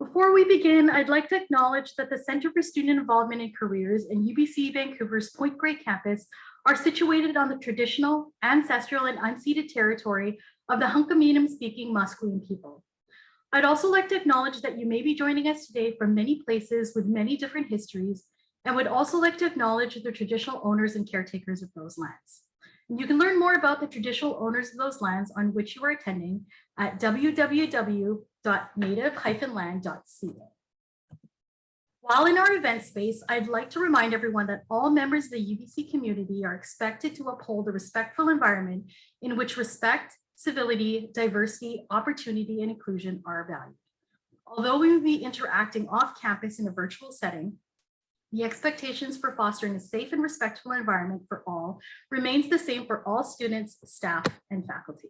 Before we begin, I'd like to acknowledge that the Center for Student Involvement in Careers and UBC Vancouver's Point Grey campus are situated on the traditional, ancestral, and unceded territory of the Hunkaminam-speaking Musqueam people. I'd also like to acknowledge that you may be joining us today from many places with many different histories, and would also like to acknowledge the traditional owners and caretakers of those lands. You can learn more about the traditional owners of those lands on which you are attending at www.native-land.ca. While in our event space, I'd like to remind everyone that all members of the UBC community are expected to uphold a respectful environment in which respect, civility, diversity, opportunity, and inclusion are valued. Although we will be interacting off campus in a virtual setting, the expectations for fostering a safe and respectful environment for all remains the same for all students, staff, and faculty.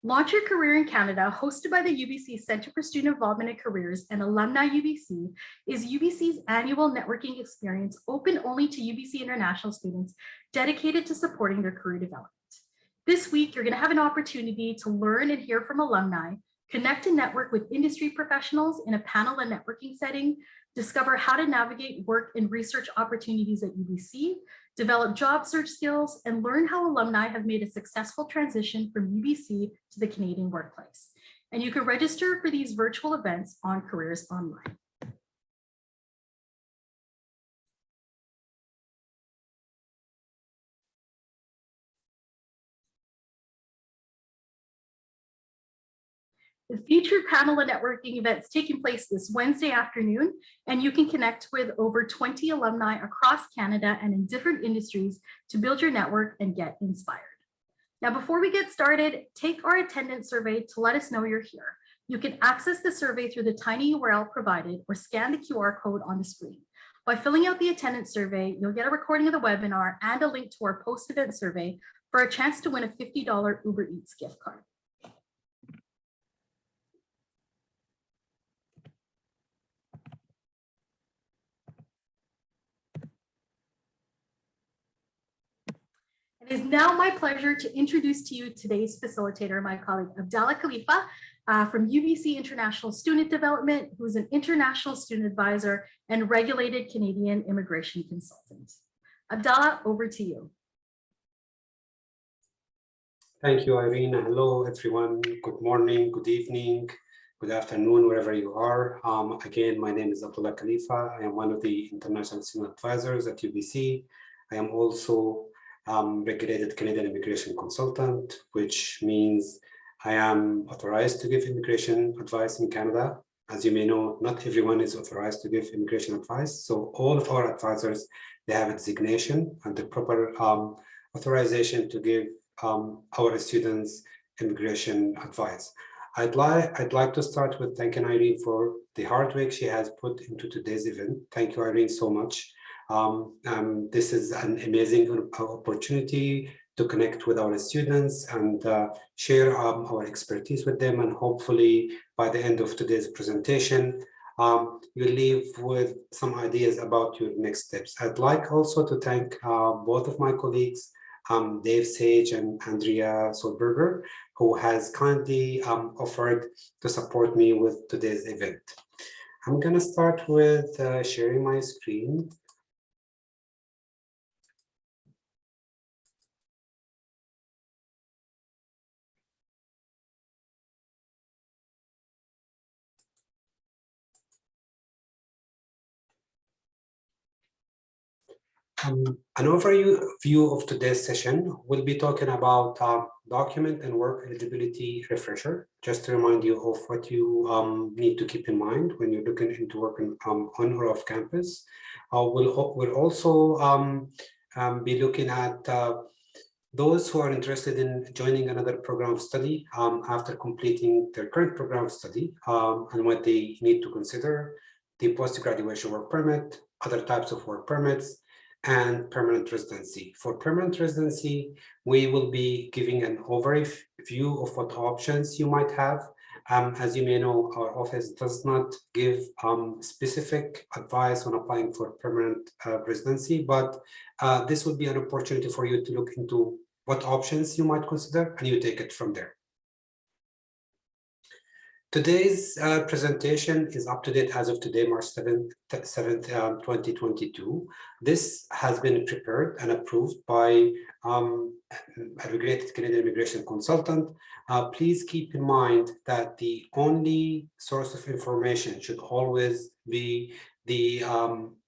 Launch Your Career in Canada, hosted by the UBC Centre for Student Involvement in Careers and Alumni UBC, is UBC's annual networking experience open only to UBC international students dedicated to supporting their career development. This week, you're going to have an opportunity to learn and hear from alumni, connect and network with industry professionals in a panel and networking setting, discover how to navigate work and research opportunities at UBC, develop job search skills, and learn how alumni have made a successful transition from UBC to the Canadian workplace. And you can register for these virtual events on Careers Online. The featured panel and networking events taking place this Wednesday afternoon, and you can connect with over 20 alumni across Canada and in different industries to build your network and get inspired. Now, before we get started, take our attendance survey to let us know you're here. You can access the survey through the tiny URL provided or scan the QR code on the screen. By filling out the attendance survey, you'll get a recording of the webinar and a link to our post-event survey for a chance to win a $50 Uber Eats gift card. It is now my pleasure to introduce to you today's facilitator, my colleague Abdallah Khalifa from UBC International Student Development, who is an international student advisor and regulated Canadian immigration consultant. Abdallah, over to you. Thank you, Irene. Hello, everyone. Good morning, good evening, good afternoon, wherever you are. Again, my name is Abdallah Khalifa. I am one of the international student advisors at UBC. I am also regulated Canadian immigration consultant, which means I am authorized to give immigration advice in Canada. As you may know, not everyone is authorized to give immigration advice. So all of our advisors, they have a designation and the proper authorization to give our students immigration advice. I'd like to start with thanking Irene for the hard work she has put into today's event. Thank you, Irene, so much. This is an amazing opportunity to connect with our students and share our expertise with them. And hopefully by the end of today's presentation, you'll leave with some ideas about your next steps. I'd like also to thank both of my colleagues, Dave Sage and Andrea Solberger, who has kindly offered to support me with today's event. I'm going to start with sharing my screen. An overview of today's session. We'll be talking about document and work eligibility refresher, just to remind you of what you need to keep in mind when you're looking into working on or off campus. We'll also be looking at those who are interested in joining another program of study after completing their current program of study and what they need to consider, the post-graduation work permit, other types of work permits, and permanent residency. For permanent residency, we will be giving an overview of what options you might have. As you may know, our office does not give specific advice on applying for permanent residency, but this would be an opportunity for you to look into what options you might consider, and you take it from there. Today's presentation is up to date as of today, March 7th, 2022. This has been prepared and approved by a regulated Canadian immigration consultant. Please keep in mind that the only source of information should always be the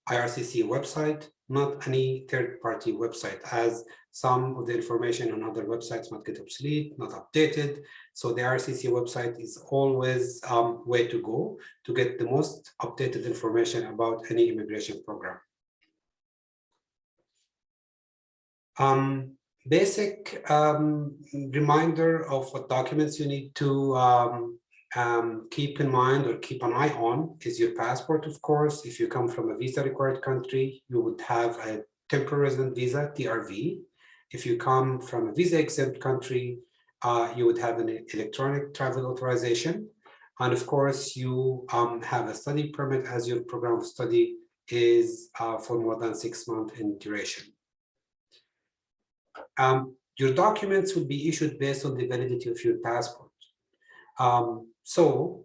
IRCC website, not any third-party website, as some of the information on other websites might get obsolete, not updated. So the IRCC website is always way to go to get the most updated information about any immigration program. Basic reminder of what documents you need to keep in mind or keep an eye on is your passport, of course. If you come from a visa required country, you would have a temporary resident visa, TRV. If you come from a visa exempt country, you would have an electronic travel authorization. And of course, you have a study permit as your program of study is for more than 6 months in duration. Your documents will be issued based on the validity of your passport. So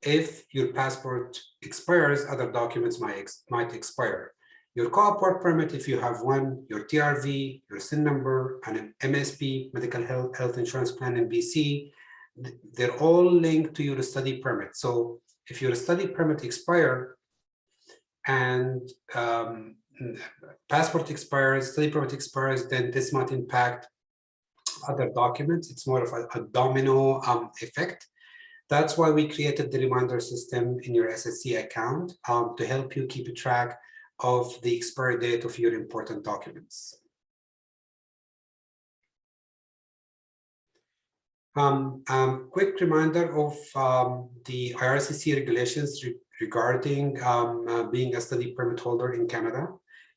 if your passport expires, other documents might expire. Your Coop work permit, if you have one, your TRV, your SIN number, and an MSP, medical health insurance plan in BC, they're all linked to your study permit. So if your study permit expires and passport expires, study permit expires, then this might impact other documents. It's more of a domino effect. That's why we created the reminder system in your SSC account to help you keep a track of the expiry date of your important documents. Quick reminder of the IRCC regulations regarding being a study permit holder in Canada.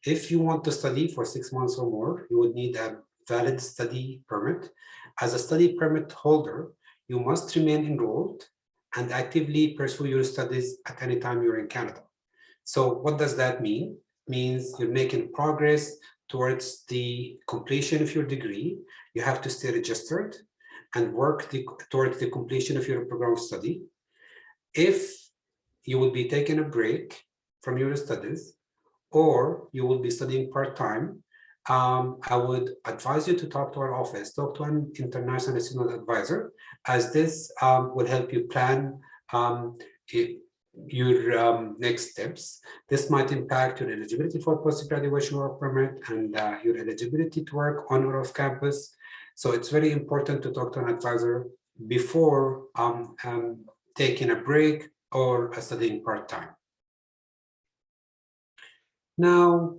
If you want to study for 6 months or more, you would need a valid study permit. As a study permit holder, you must remain enrolled and actively pursue your studies at any time you're in Canada. So what does that mean? It means you're making progress towards the completion of your degree. You have to stay registered and work towards the completion of your program of study. If you will be taking a break from your studies or you will be studying part-time, I would advise you to talk to our office, talk to an international student advisor, as this will help you plan your next steps. This might impact your eligibility for post-graduation work permit and your eligibility to work on or off campus. So it's very important to talk to an advisor before taking a break or studying part-time. Now,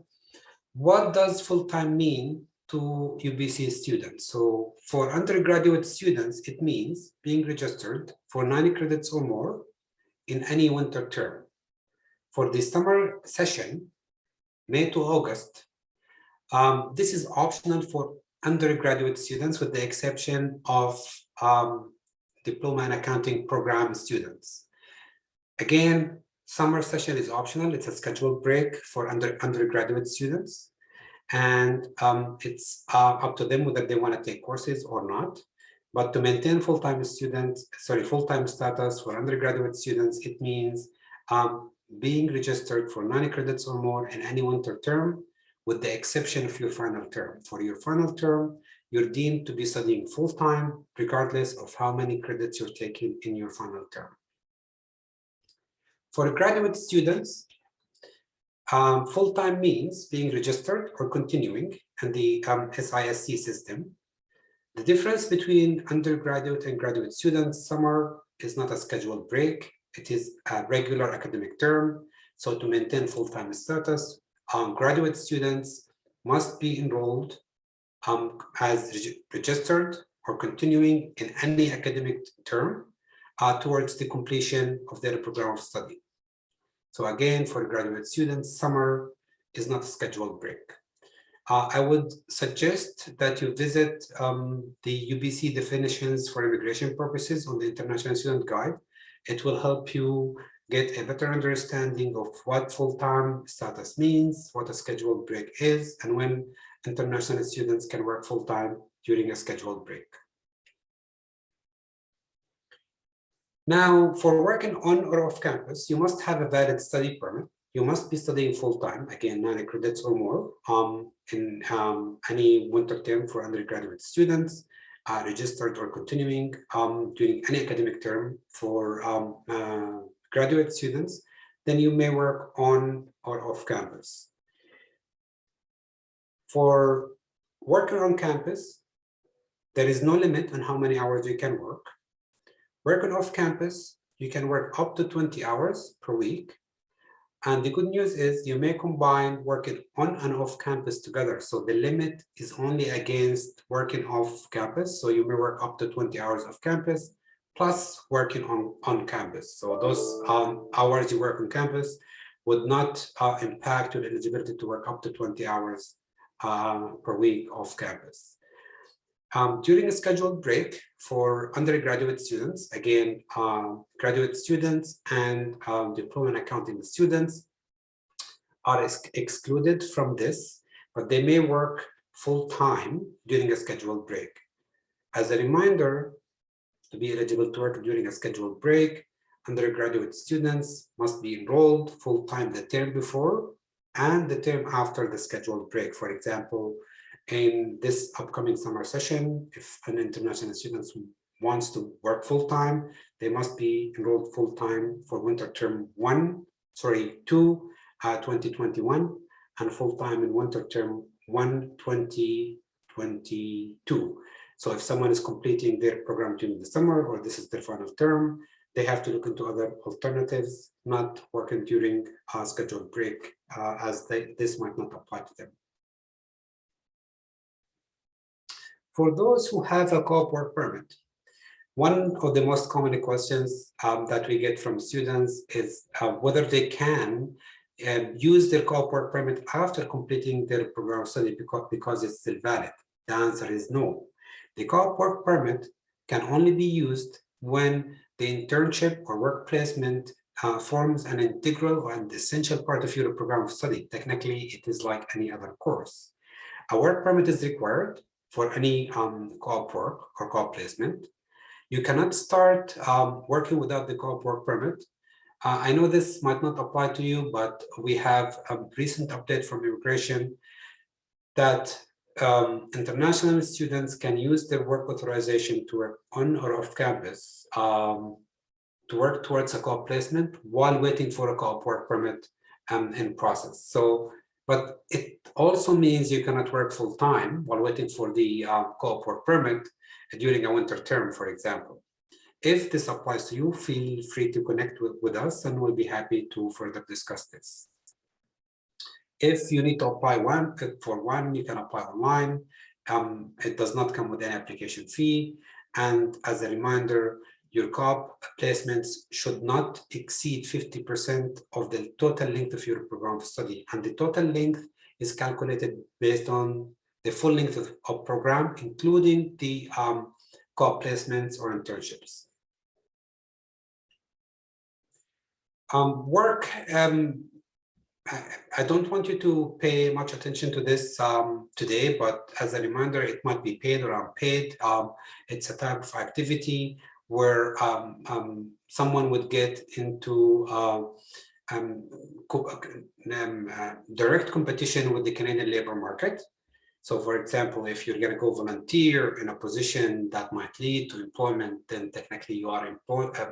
what does full-time mean to UBC students? So for undergraduate students, it means being registered for 90 credits or more in any winter term. For the summer session, May to August, this is optional for undergraduate students with the exception of diploma in accounting program students. Again, summer session is optional. It's a scheduled break for undergraduate students. And it's up to them whether they want to take courses or not. But to maintain full-time status for undergraduate students, it means being registered for 90 credits or more in any winter term, with the exception of your final term. For your final term, you're deemed to be studying full-time, regardless of how many credits you're taking in your final term. For graduate students, full-time means being registered or continuing in the SISC system. The difference between undergraduate and graduate students, summer is not a scheduled break. It is a regular academic term. So to maintain full-time status, graduate students must be enrolled as registered or continuing in any academic term towards the completion of their program of study. So again, for graduate students, summer is not a scheduled break. I would suggest that you visit the UBC definitions for immigration purposes on the International Student Guide. It will help you get a better understanding of what full-time status means, what a scheduled break is, and when international students can work full-time during a scheduled break. Now, for working on or off campus, you must have a valid study permit. You must be studying full-time, again, 90 credits or more, in any winter term for undergraduate students, registered or continuing during any academic term for graduate students. Then you may work on or off campus. For working on campus, there is no limit on how many hours you can work. Working off campus, you can work up to 20 hours per week. And the good news is you may combine working on and off campus together. So the limit is only against working off campus. So you may work up to 20 hours off campus plus working on campus. So those hours you work on campus would not impact your eligibility to work up to 20 hours per week off campus. During a scheduled break for undergraduate students, again, graduate students and diploma in accounting students are excluded from this, but they may work full-time during a scheduled break. As a reminder, to be eligible to work during a scheduled break, undergraduate students must be enrolled full-time the term before and the term after the scheduled break. For example, in this upcoming summer session, if an international student wants to work full-time, they must be enrolled full-time for winter term 2, 2021, and full-time in winter term 1, 2022. So if someone is completing their program during the summer, or this is their final term, they have to look into other alternatives, not working during a scheduled break, as this might not apply to them. For those who have a co-op work permit, one of the most common questions that we get from students is whether they can use their co-op work permit after completing their program study because it's still valid. The answer is no. The co-op work permit can only be used when the internship or work placement forms an integral and essential part of your program of study. Technically, it is like any other course. A work permit is required for any co-op work or co-op placement. You cannot start working without the co-op work permit. I know this might not apply to you, but we have a recent update from immigration that international students can use their work authorization to work on or off campus to work towards a co-op placement while waiting for a co-op work permit in process. So, but it also means you cannot work full-time while waiting for the co-op work permit during a winter term, for example. If this applies to you, feel free to connect with us and we'll be happy to further discuss this. If you need to apply for one, you can apply online. It does not come with any application fee. And as a reminder, your co-op placements should not exceed 50% of the total length of your program of study. And the total length is calculated based on the full length of program, including the co-op placements or internships. I don't want you to pay much attention to this today, but as a reminder, it might be paid or unpaid. It's a type of activity where someone would get into direct competition with the Canadian labor market. So for example, if you're going to go volunteer in a position that might lead to employment, then technically you are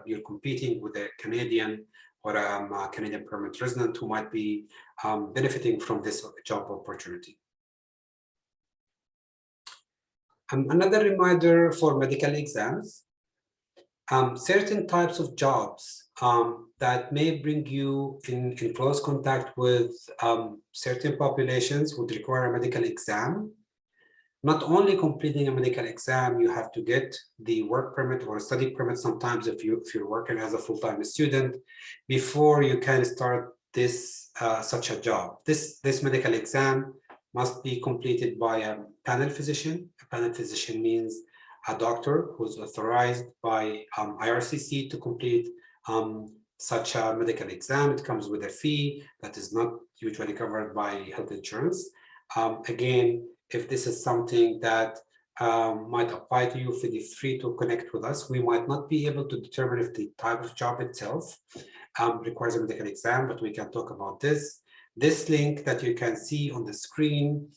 you're competing with a Canadian or a Canadian permanent resident who might be benefiting from this job opportunity. Another reminder for medical exams, certain types of jobs that may bring you in close contact with certain populations would require a medical exam. Not only completing a medical exam, you have to get the work permit or study permit sometimes if you're working as a full-time student before you can start this such a job. This medical exam must be completed by a panel physician. A panel physician means a doctor who's authorized by IRCC to complete such a medical exam. It comes with a fee that is not usually covered by health insurance. Again, if this is something that might apply to you. Feel free to connect with us. We might not be able to determine if the type of job itself requires a medical exam, but we can talk about this. This link that you can see on the screen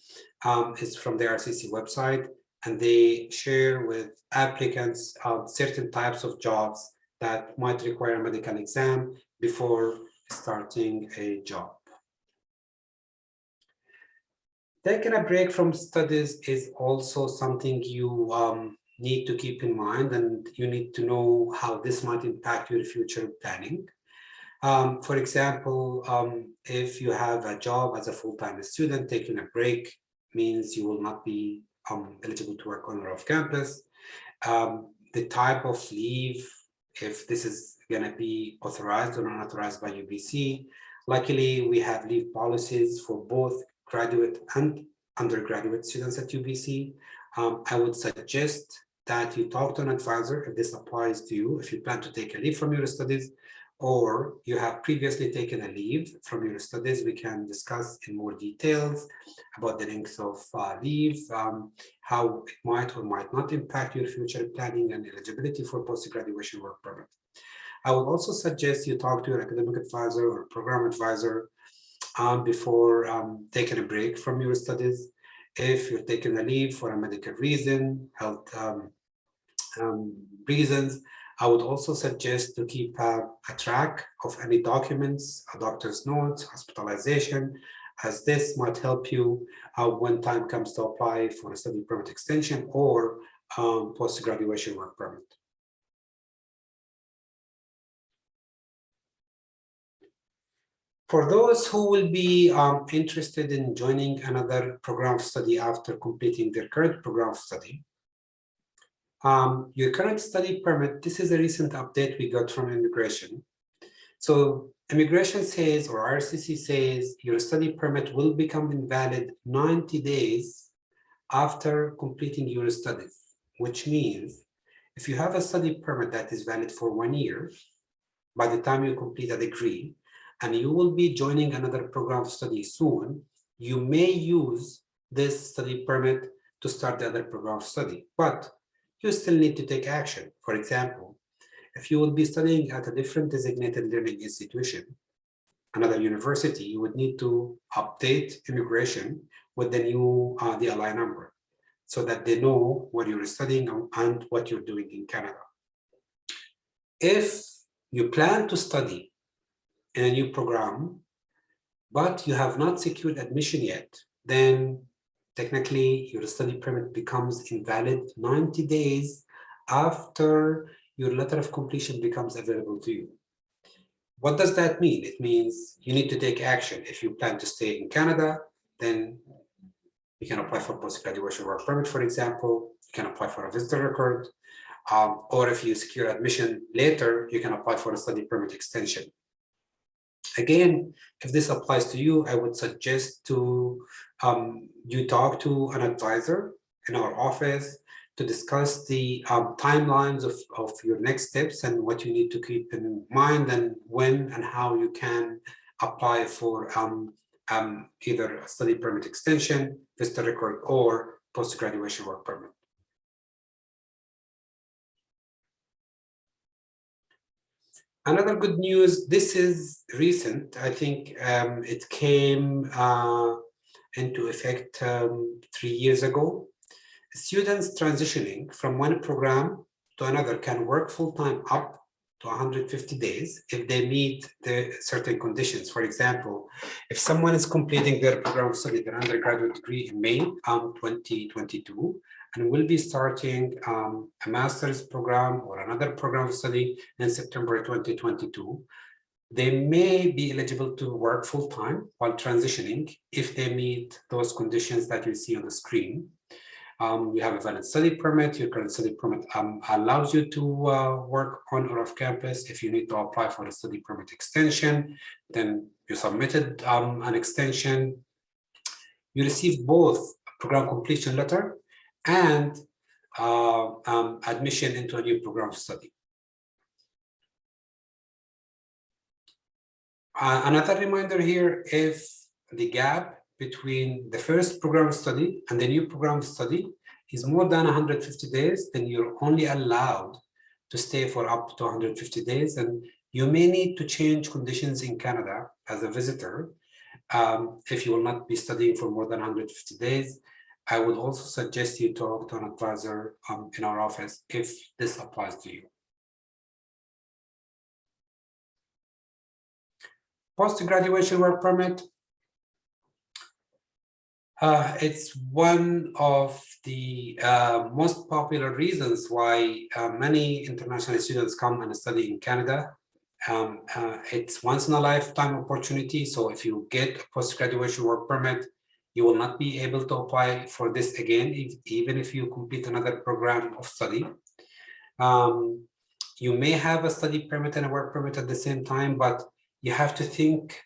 is from the RCC website, and they share with applicants certain types of jobs that might require a medical exam before starting a job. Taking a break from studies is also something you need to keep in mind, and you need to know how this might impact your future planning. For example, if you have a job as a full-time student, taking a break means you will not be eligible to work on or off campus. The type of leave, if this is going to be authorized or unauthorized by UBC. Luckily, we have leave policies for both graduate and undergraduate students at UBC. I would suggest that you talk to an advisor if this applies to you, if you plan to take a leave from your studies, or you have previously taken a leave from your studies. We can discuss in more details about the length of leave, how it might or might not impact your future planning and eligibility for post-graduation work permit. I would also suggest you talk to your academic advisor or program advisor before taking a break from your studies. If you're taking a leave for a medical reason, health reasons, I would also suggest to keep a track of any documents, a doctor's notes, hospitalization, as this might help you when time comes to apply for a study permit extension or post-graduation work permit. For those who will be interested in joining another program of study after completing their current program of study, your current study permit, this is a recent update we got from immigration. So immigration says, or RCC says, your study permit will become invalid 90 days after completing your studies, which means if you have a study permit that is valid for 1 year, by the time you complete a degree, and you will be joining another program of study soon, you may use this study permit to start the other program of study, but you still need to take action. For example, if you will be studying at a different designated learning institution, another university, you would need to update immigration with the new DLI number so that they know what you're studying and what you're doing in Canada. If you plan to study in a new program, but you have not secured admission yet, then technically your study permit becomes invalid 90 days after your letter of completion becomes available to you. What does that mean? It means you need to take action. If you plan to stay in Canada, then you can apply for post-graduation work permit, for example. You can apply for a visitor record, or if you secure admission later, you can apply for a study permit extension. Again, if this applies to you, I would suggest to you talk to an advisor in our office to discuss the timelines of your next steps and what you need to keep in mind and when and how you can apply for either a study permit extension, visitor record, or post-graduation work permit. Another good news, this is recent. I think it came into effect 3 years ago. Students transitioning from one program to another can work full-time up to 150 days if they meet the certain conditions. For example, if someone is completing their program of study, their undergraduate degree in May 2022, and will be starting a master's program or another program of study in September 2022, they may be eligible to work full-time while transitioning if they meet those conditions that you see on the screen. You have a valid study permit. Your current study permit allows you to work on or off campus. If you need to apply for a study permit extension, then you submitted an extension. You receive both a program completion letter and admission into a new program of study. Another reminder here, if the gap between the first program of study and the new program of study is more than 150 days, then you're only allowed to stay for up to 150 days. And you may need to change conditions in Canada as a visitor if you will not be studying for more than 150 days. I would also suggest you talk to an advisor in our office if this applies to you. Post-graduation work permit. It's one of the most popular reasons why many international students come and study in Canada. It's once in a lifetime opportunity. So if you get a post-graduation work permit, you will not be able to apply for this again, even if you complete another program of study. You may have a study permit and a work permit at the same time, but you have to think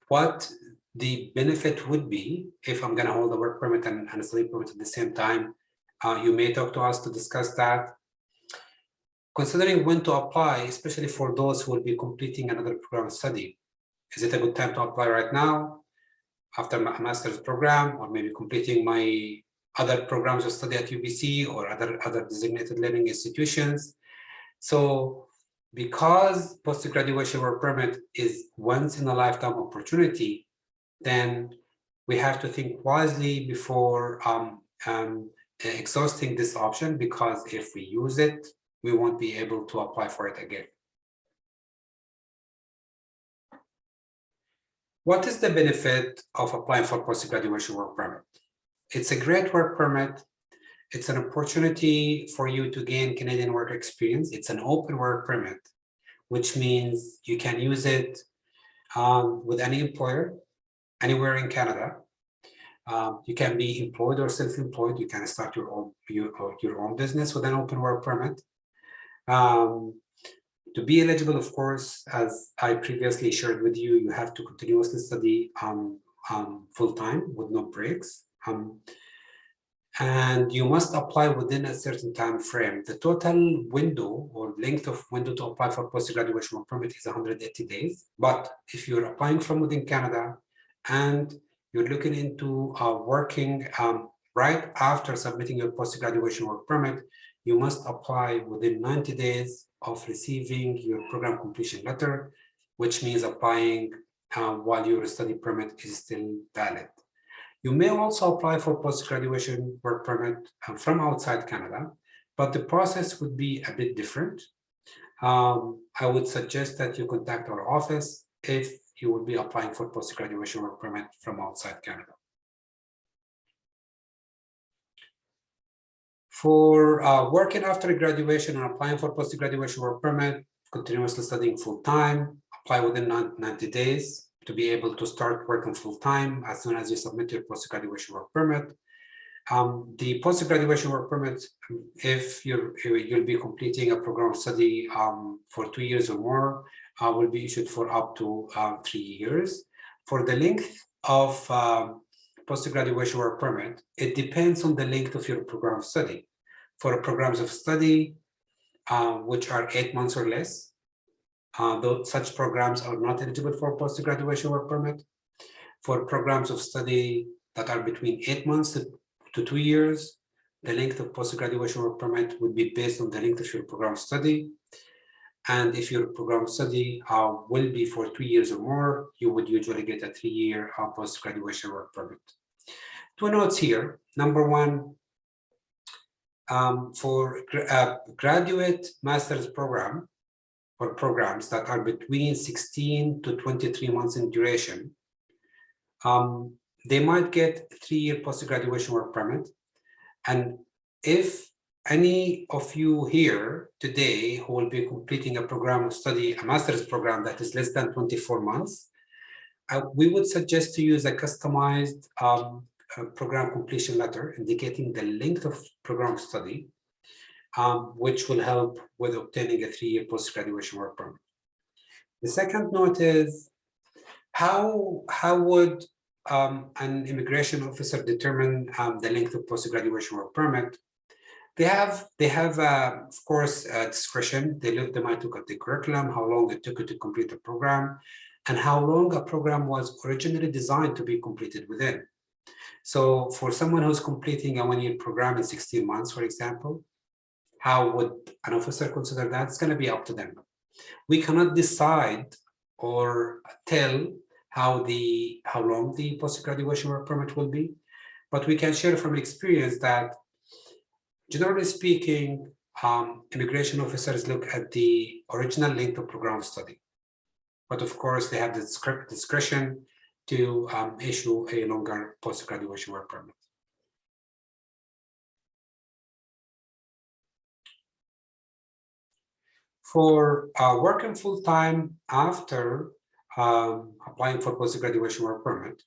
what the benefit would be if I'm going to hold a work permit and a study permit at the same time. You may talk to us to discuss that. Considering when to apply, especially for those who will be completing another program of study, is it a good time to apply right now after a master's program, or maybe completing my other programs of study at UBC or other designated learning institutions? So because post-graduation work permit is once in a lifetime opportunity, then we have to think wisely before exhausting this option, because if we use it, we won't be able to apply for it again. What is the benefit of applying for post-graduation work permit? It's a great work permit. It's an opportunity for you to gain Canadian work experience. It's an open work permit, which means you can use it with any employer, anywhere in Canada. You can be employed or self-employed. You can start your own business with an open work permit. To be eligible, of course, as I previously shared with you, you have to continuously study full-time with no breaks. And you must apply within a certain time frame. The total window or length of window to apply for post-graduation work permit is 180 days. But if you're applying from within Canada and you're looking into working right after submitting your post-graduation work permit, you must apply within 90 days of receiving your program completion letter, which means applying while your study permit is still valid. You may also apply for post-graduation work permit from outside Canada, but the process would be a bit different. I would suggest that you contact our office if you will be applying for post-graduation work permit from outside Canada. For working after graduation and applying for post-graduation work permit, continuously studying full-time, apply within 90 days to be able to start working full-time as soon as you submit your post-graduation work permit. The post-graduation work permit, if you'll be completing a program of study for 2 years or more, will be issued for up to 3 years. For the length of post-graduation work permit, it depends on the length of your program of study. For programs of study, which are 8 months or less, such programs are not eligible for post-graduation work permit. For programs of study that are between 8 months to 2 years, the length of post-graduation work permit would be based on the length of your program of study. And if your program of study will be for 2 years or more, you would usually get a 3-year post-graduation work permit. 2 notes here. Number one, for graduate master's program or programs that are between 16 to 23 months in duration, they might get 3-year post-graduation work permit. And if any of you here today who will be completing a program of study, a master's program that is less than 24 months, we would suggest to use a customized program completion letter indicating the length of program of study, which will help with obtaining a 3-year post-graduation work permit. The second note is how would an immigration officer determine the length of post-graduation work permit? They have of course discretion. They might look at the curriculum, how long it took you to complete the program, and how long a program was originally designed to be completed within. So for someone who's completing a 1-year program in 16 months, for example, how would an officer consider that? It's going to be up to them. We cannot decide or tell how long the post-graduation work permit will be, but we can share from experience that, generally speaking, immigration officers look at the original length of program study. But of course, they have the discretion to issue a longer post-graduation work permit. For working full-time after applying for post-graduation work permit,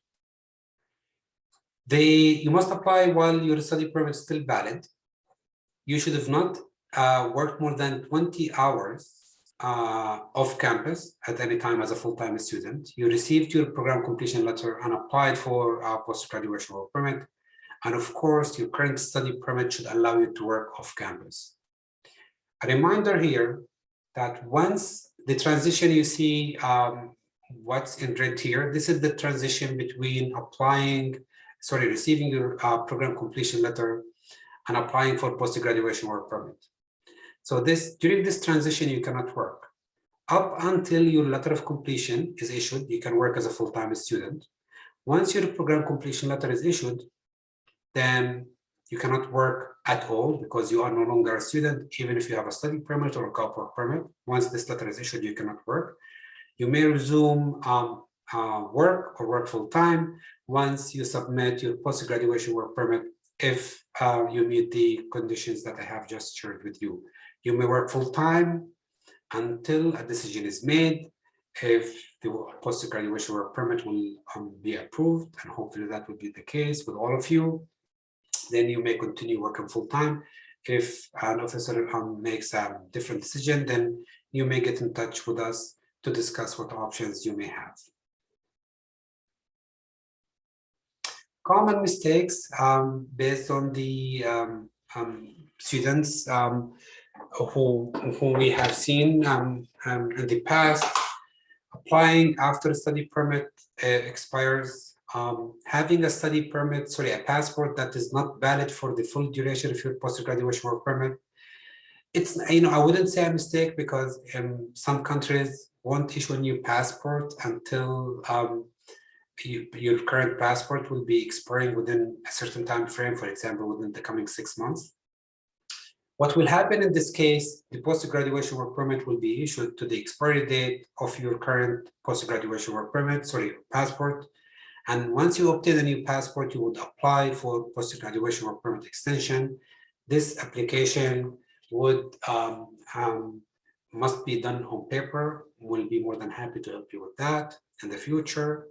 you must apply while your study permit is still valid. You should have not worked more than 20 hours off campus at any time as a full-time student. You received your program completion letter and applied for a post-graduation work permit. And of course, your current study permit should allow you to work off campus. A reminder here that once the transition, you see what's in red here, this is the transition between receiving your program completion letter and applying for post-graduation work permit. So during this transition, you cannot work. Up until your letter of completion is issued, you can work as a full-time student. Once your program completion letter is issued, then you cannot work at all because you are no longer a student, even if you have a study permit or a Coop work permit. Once this letter is issued, you cannot work. You may resume work or work full-time once you submit your post-graduation work permit if you meet the conditions that I have just shared with you. You may work full-time until a decision is made. If the post-graduation work permit will be approved, and hopefully that will be the case with all of you, then you may continue working full-time. If an officer makes a different decision, then you may get in touch with us to discuss what options you may have. Common mistakes based on the students who we have seen in the past. Applying after study permit expires, having a study permit, a passport that is not valid for the full duration of your post-graduation work permit. It's, I wouldn't say a mistake because some countries won't issue a new passport until your current passport will be expiring within a certain time frame, for example, within the coming 6 months. What will happen in this case, the post-graduation work permit will be issued to the expiry date of your current post-graduation work permit, passport. And once you obtain a new passport, you would apply for post-graduation work permit extension. This application would must be done on paper. We'll be more than happy to help you with that in the future.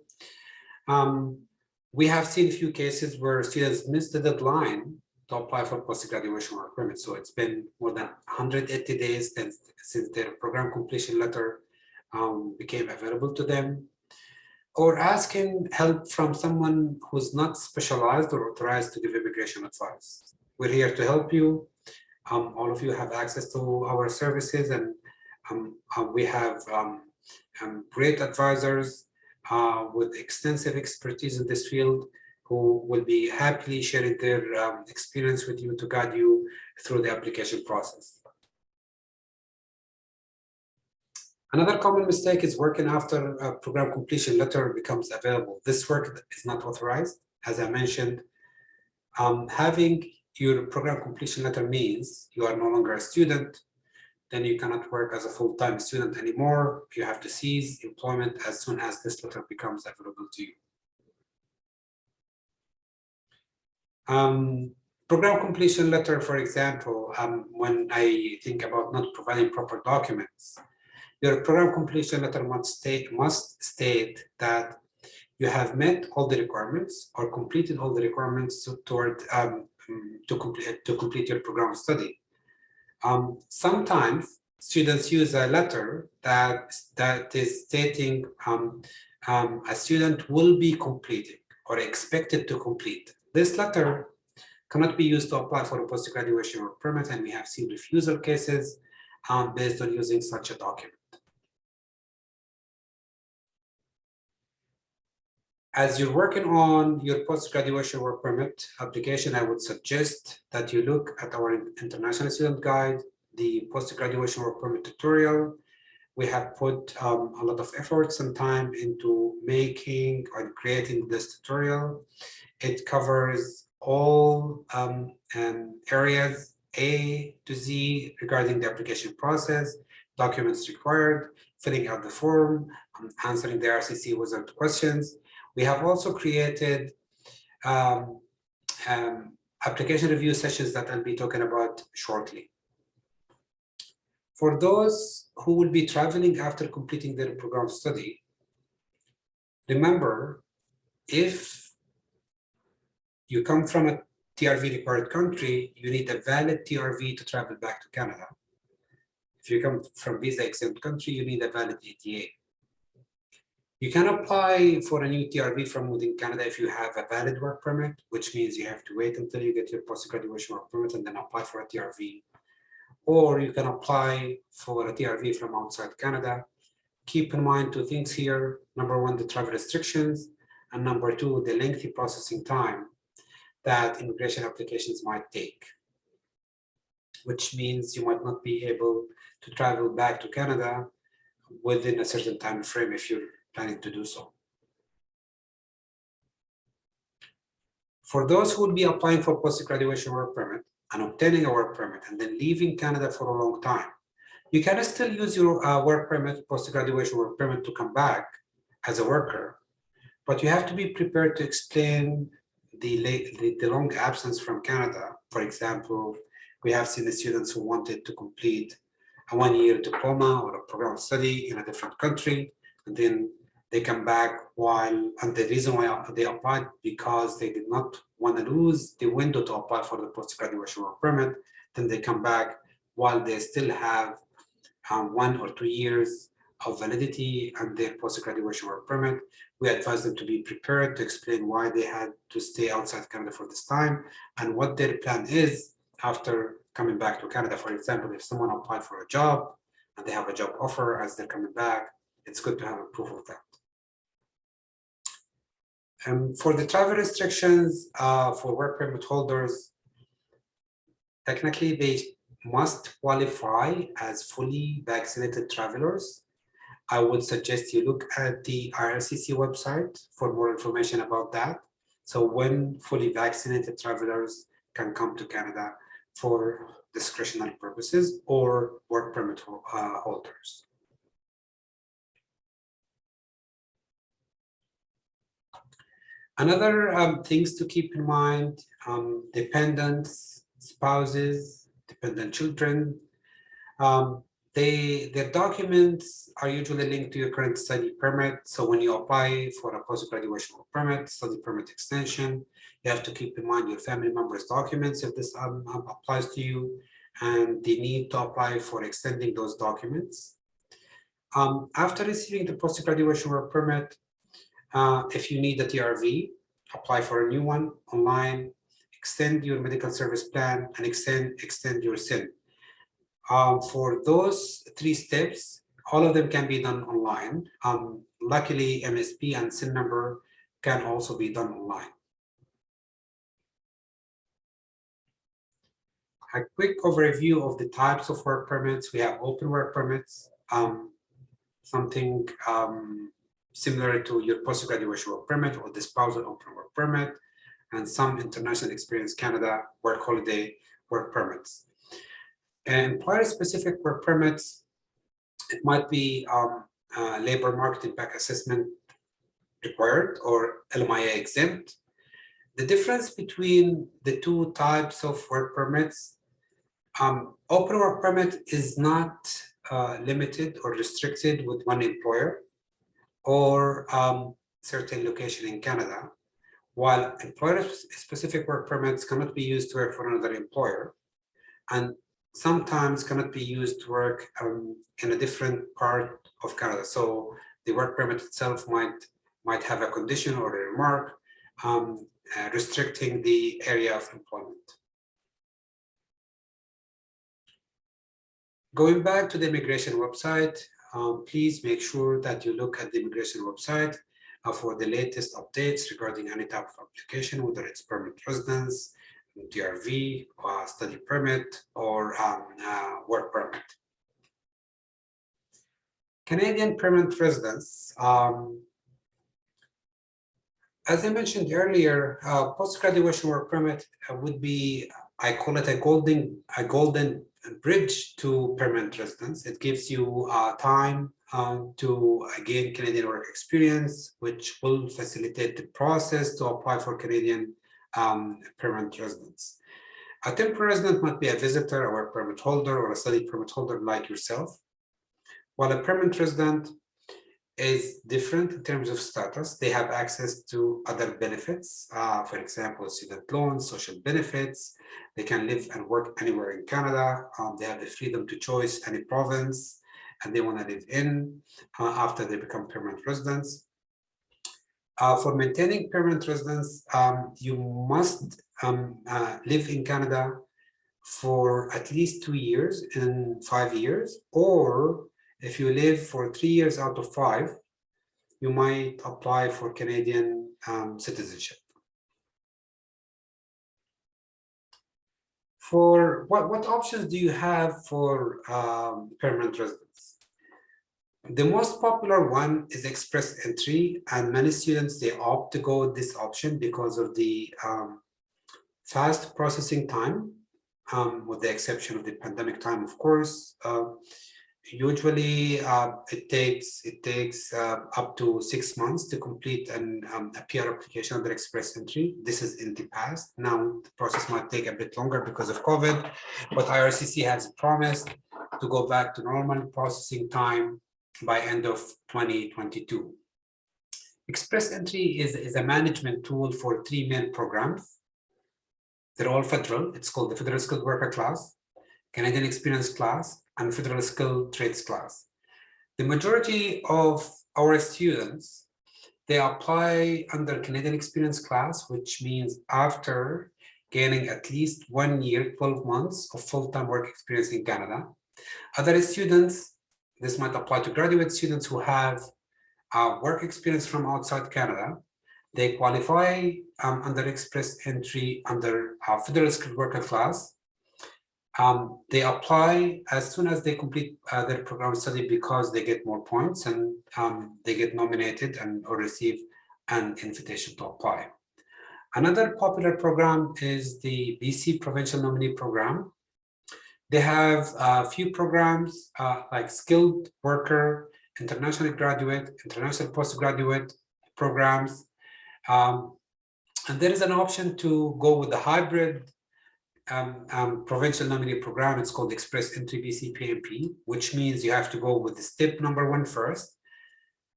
We have seen a few cases where students missed the deadline to apply for post-graduation work permit. So it's been more than 180 days since their program completion letter became available to them, or asking help from someone who's not specialized or authorized to give immigration advice. We're here to help you. All of you have access to our services, and we have great advisors with extensive expertise in this field who will be happily sharing their experience with you to guide you through the application process. Another common mistake is working after a program completion letter becomes available. This work is not authorized. As I mentioned, having your program completion letter means you are no longer a student, then you cannot work as a full-time student anymore. You have to cease employment as soon as this letter becomes available to you. Program completion letter, for example, when I think about not providing proper documents, your program completion letter must state that you have met all the requirements or completed all the requirements to complete your program study. Sometimes students use a letter that is stating a student will be completing or expected to complete. This letter cannot be used to apply for a post-graduation work permit, and we have seen refusal cases based on using such a document. As you're working on your post-graduation work permit application, I would suggest that you look at our International Student Guide, the post-graduation work permit tutorial. We have put a lot of efforts and time into making and creating this tutorial. It covers all areas A to Z regarding the application process, documents required, filling out the form, answering the RCC wizard questions. We have also created application review sessions that I'll be talking about shortly. For those who will be traveling after completing their program study, remember, if you come from a TRV required country, you need a valid TRV to travel back to Canada. If you come from visa exempt country, you need a valid ATA. You can apply for a new TRV from within Canada if you have a valid work permit, which means you have to wait until you get your post-graduation work permit and then apply for a TRV. Or you can apply for a TRV from outside Canada. Keep in mind two things here. Number one, the travel restrictions. And number two, the lengthy processing time that immigration applications might take, which means you might not be able to travel back to Canada within a certain time frame if you're planning to do so. For those who will be applying for post-graduation work permit and obtaining a work permit and then leaving Canada for a long time, you can still use your work permit, post-graduation work permit to come back as a worker, but you have to be prepared to explain the long absence from Canada. For example, we have seen the students who wanted to complete a one-year diploma or a program study in a different country, and then they come back and the reason why they applied because they did not want to lose the window to apply for the post-graduation work permit. Then they come back while they still have 1 or 2 years of validity and their post-graduation work permit. We advise them to be prepared to explain why they had to stay outside Canada for this time and what their plan is after coming back to Canada. For example, if someone applied for a job and they have a job offer as they're coming back, it's good to have a proof of that. For the travel restrictions for work permit holders, technically they must qualify as fully vaccinated travelers. I would suggest you look at the IRCC website for more information about that. So when fully vaccinated travelers can come to Canada for discretionary purposes or work permit holders. Another things to keep in mind, dependents, spouses, dependent children, their documents are usually linked to your current study permit. So when you apply for a post-graduation work permit, study permit extension, you have to keep in mind your family members' documents if this applies to you, and the need to apply for extending those documents. After receiving the post-graduation work permit, if you need a TRV, apply for a new one online, extend your medical service plan, and extend your SIN. For those 3 steps, all of them can be done online. Luckily, MSP and SIN number can also be done online. A quick overview of the types of work permits. We have open work permits, something similar to your post-graduation work permit or the spousal open work permit, and some International Experience Canada work holiday work permits. And employer-specific work permits, it might be labor market impact assessment required or LMIA exempt. The difference between the 2 types of work permits, open work permit is not limited or restricted with one employer or certain location in Canada, while employer-specific work permits cannot be used to work for another employer, and sometimes cannot be used to work in a different part of Canada. So the work permit itself might have a condition or a remark restricting the area of employment. Going back to the immigration website, please make sure that you look at the immigration website. for the latest updates regarding any type of application, whether it's permanent residence, TRV, study permit, or work permit. Canadian permanent residence. As I mentioned earlier, post-graduation work permit would be, I call it a golden bridge to permanent residence. It gives you time to gain Canadian work experience, which will facilitate the process to apply for Canadian permanent residence. A temporary resident might be a visitor, a work permit holder, or a study permit holder like yourself, while a permanent resident is different in terms of status. They have access to other benefits, for example, student loans, social benefits. They can live and work anywhere in Canada. They have the freedom to choose any province and they want to live in after they become permanent residents. For maintaining permanent residence, you must live in Canada for at least 2 years in 5 years, or if you live for 3 years out of 5, you might apply for Canadian citizenship. For what options do you have for permanent residence? The most popular one is express entry, and many students, they opt to go with this option because of the fast processing time, with the exception of the pandemic time, of course. Usually it takes up to 6 months to complete a PR application under express entry. This is in the past. Now the process might take a bit longer because of COVID, but IRCC has promised to go back to normal processing time by end of 2022. Express entry is a management tool for 3 main programs. They're all federal. It's called the Federal Skilled Worker Class, Canadian Experience Class, and Federal Skilled Trades Class. The majority of our students, they apply under Canadian Experience Class, which means after gaining at least 1 year, 12 months of full-time work experience in Canada. Other students, this might apply to graduate students who have work experience from outside Canada. They qualify under express entry under Federal Skilled Worker Class. They apply as soon as they complete their program study because they get more points and they get nominated and or receive an invitation to apply. Another popular program is the BC Provincial Nominee Program. They have a few programs like skilled worker, international graduate, international postgraduate programs. And there is an option to go with the hybrid provincial nominee program. It's called Express Entry BC PNP, which means you have to go with the step number 1 first,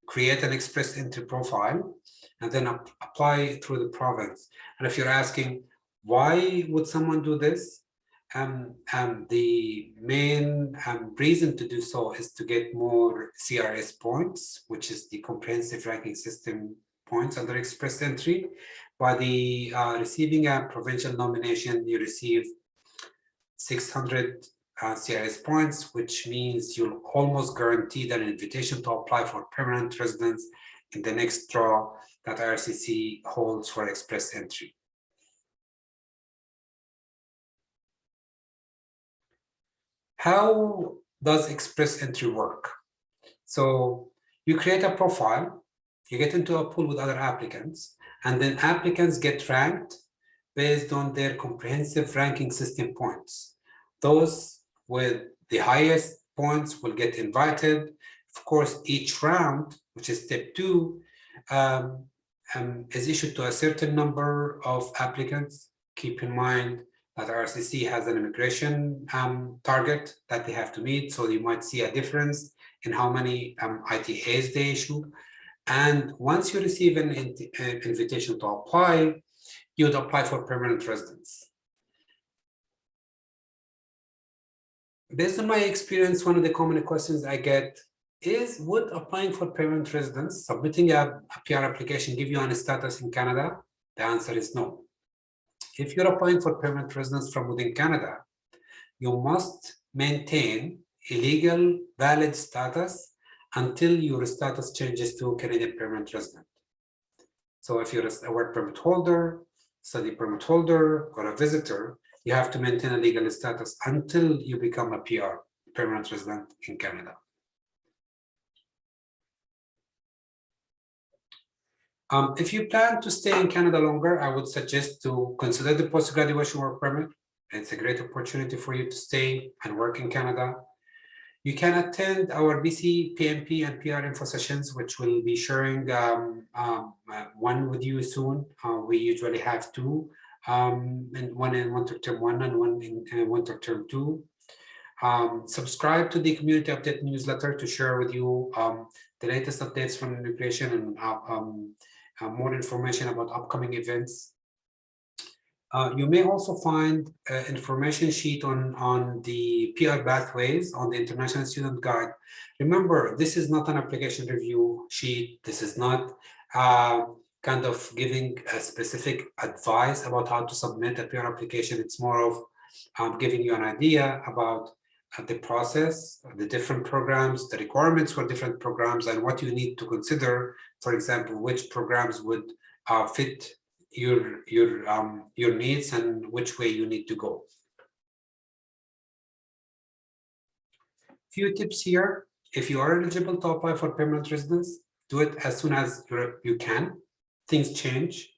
create an express entry profile, and then apply through the province. And if you're asking, why would someone do this? The main reason to do so is to get more CRS points, which is the Comprehensive Ranking System points under express entry. By the receiving a provincial nomination, you receive 600 CRS points, which means you'll almost guaranteed an invitation to apply for permanent residence in the next draw that IRCC holds for express entry. How does express entry work? So you create a profile, you get into a pool with other applicants, and then applicants get ranked based on their comprehensive ranking system points. Those with the highest points will get invited. Of course, each round, which is step 2, is issued to a certain number of applicants. Keep in mind that RCC has an immigration target that they have to meet, so you might see a difference in how many ITAs they issue. And once you receive an invitation to apply, you would apply for permanent residence. Based on my experience, one of the common questions I get is, would applying for permanent residence, submitting a PR application, give you any status in Canada? The answer is no. If you're applying for permanent residence from within Canada, you must maintain a legal, valid status until your status changes to Canadian permanent resident. So if you're a work permit holder, study permit holder, or a visitor, you have to maintain a legal status until you become a PR, permanent resident in Canada. If you plan to stay in Canada longer, I would suggest to consider the post-graduation work permit. It's a great opportunity for you to stay and work in Canada. You can attend our BC PMP and PR info sessions, which will be sharing one with you soon. We usually have two, and one in winter term 1 and one in winter term 2. Subscribe to the community update newsletter to share with you the latest updates from immigration and more information about upcoming events. You may also find information sheet on the PR pathways on the International Student Guide. Remember, this is not an application review sheet. This is not kind of giving a specific advice about how to submit a PR application. It's more of giving you an idea about the process, the different programs, the requirements for different programs, and what you need to consider. For example, which programs would fit your needs and which way you need to go. Few tips here. If you are eligible to apply for permanent residence, do it as soon as you can. Things change,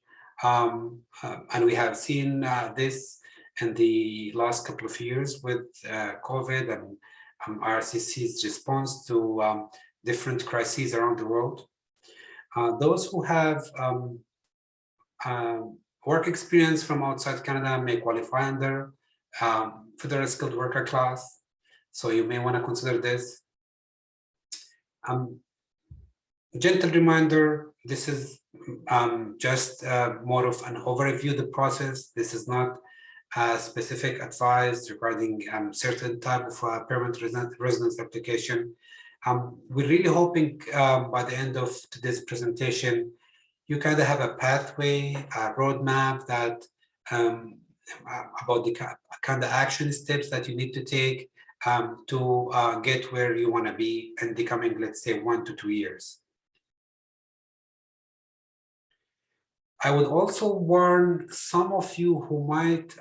and we have seen this in the last couple of years with COVID and IRCC's response to different crises around the world. Those who have work experience from outside Canada may qualify under federal skilled worker class. So you may want to consider this. Gentle reminder, this is just more of an overview of the process. This is not specific advice regarding certain type of permanent residence application. We're really hoping by the end of today's presentation, you kind of have a pathway, a roadmap that about the kind of action steps that you need to take to get where you want to be in the coming, let's say, 1 to 2 years. I would also warn some of you who might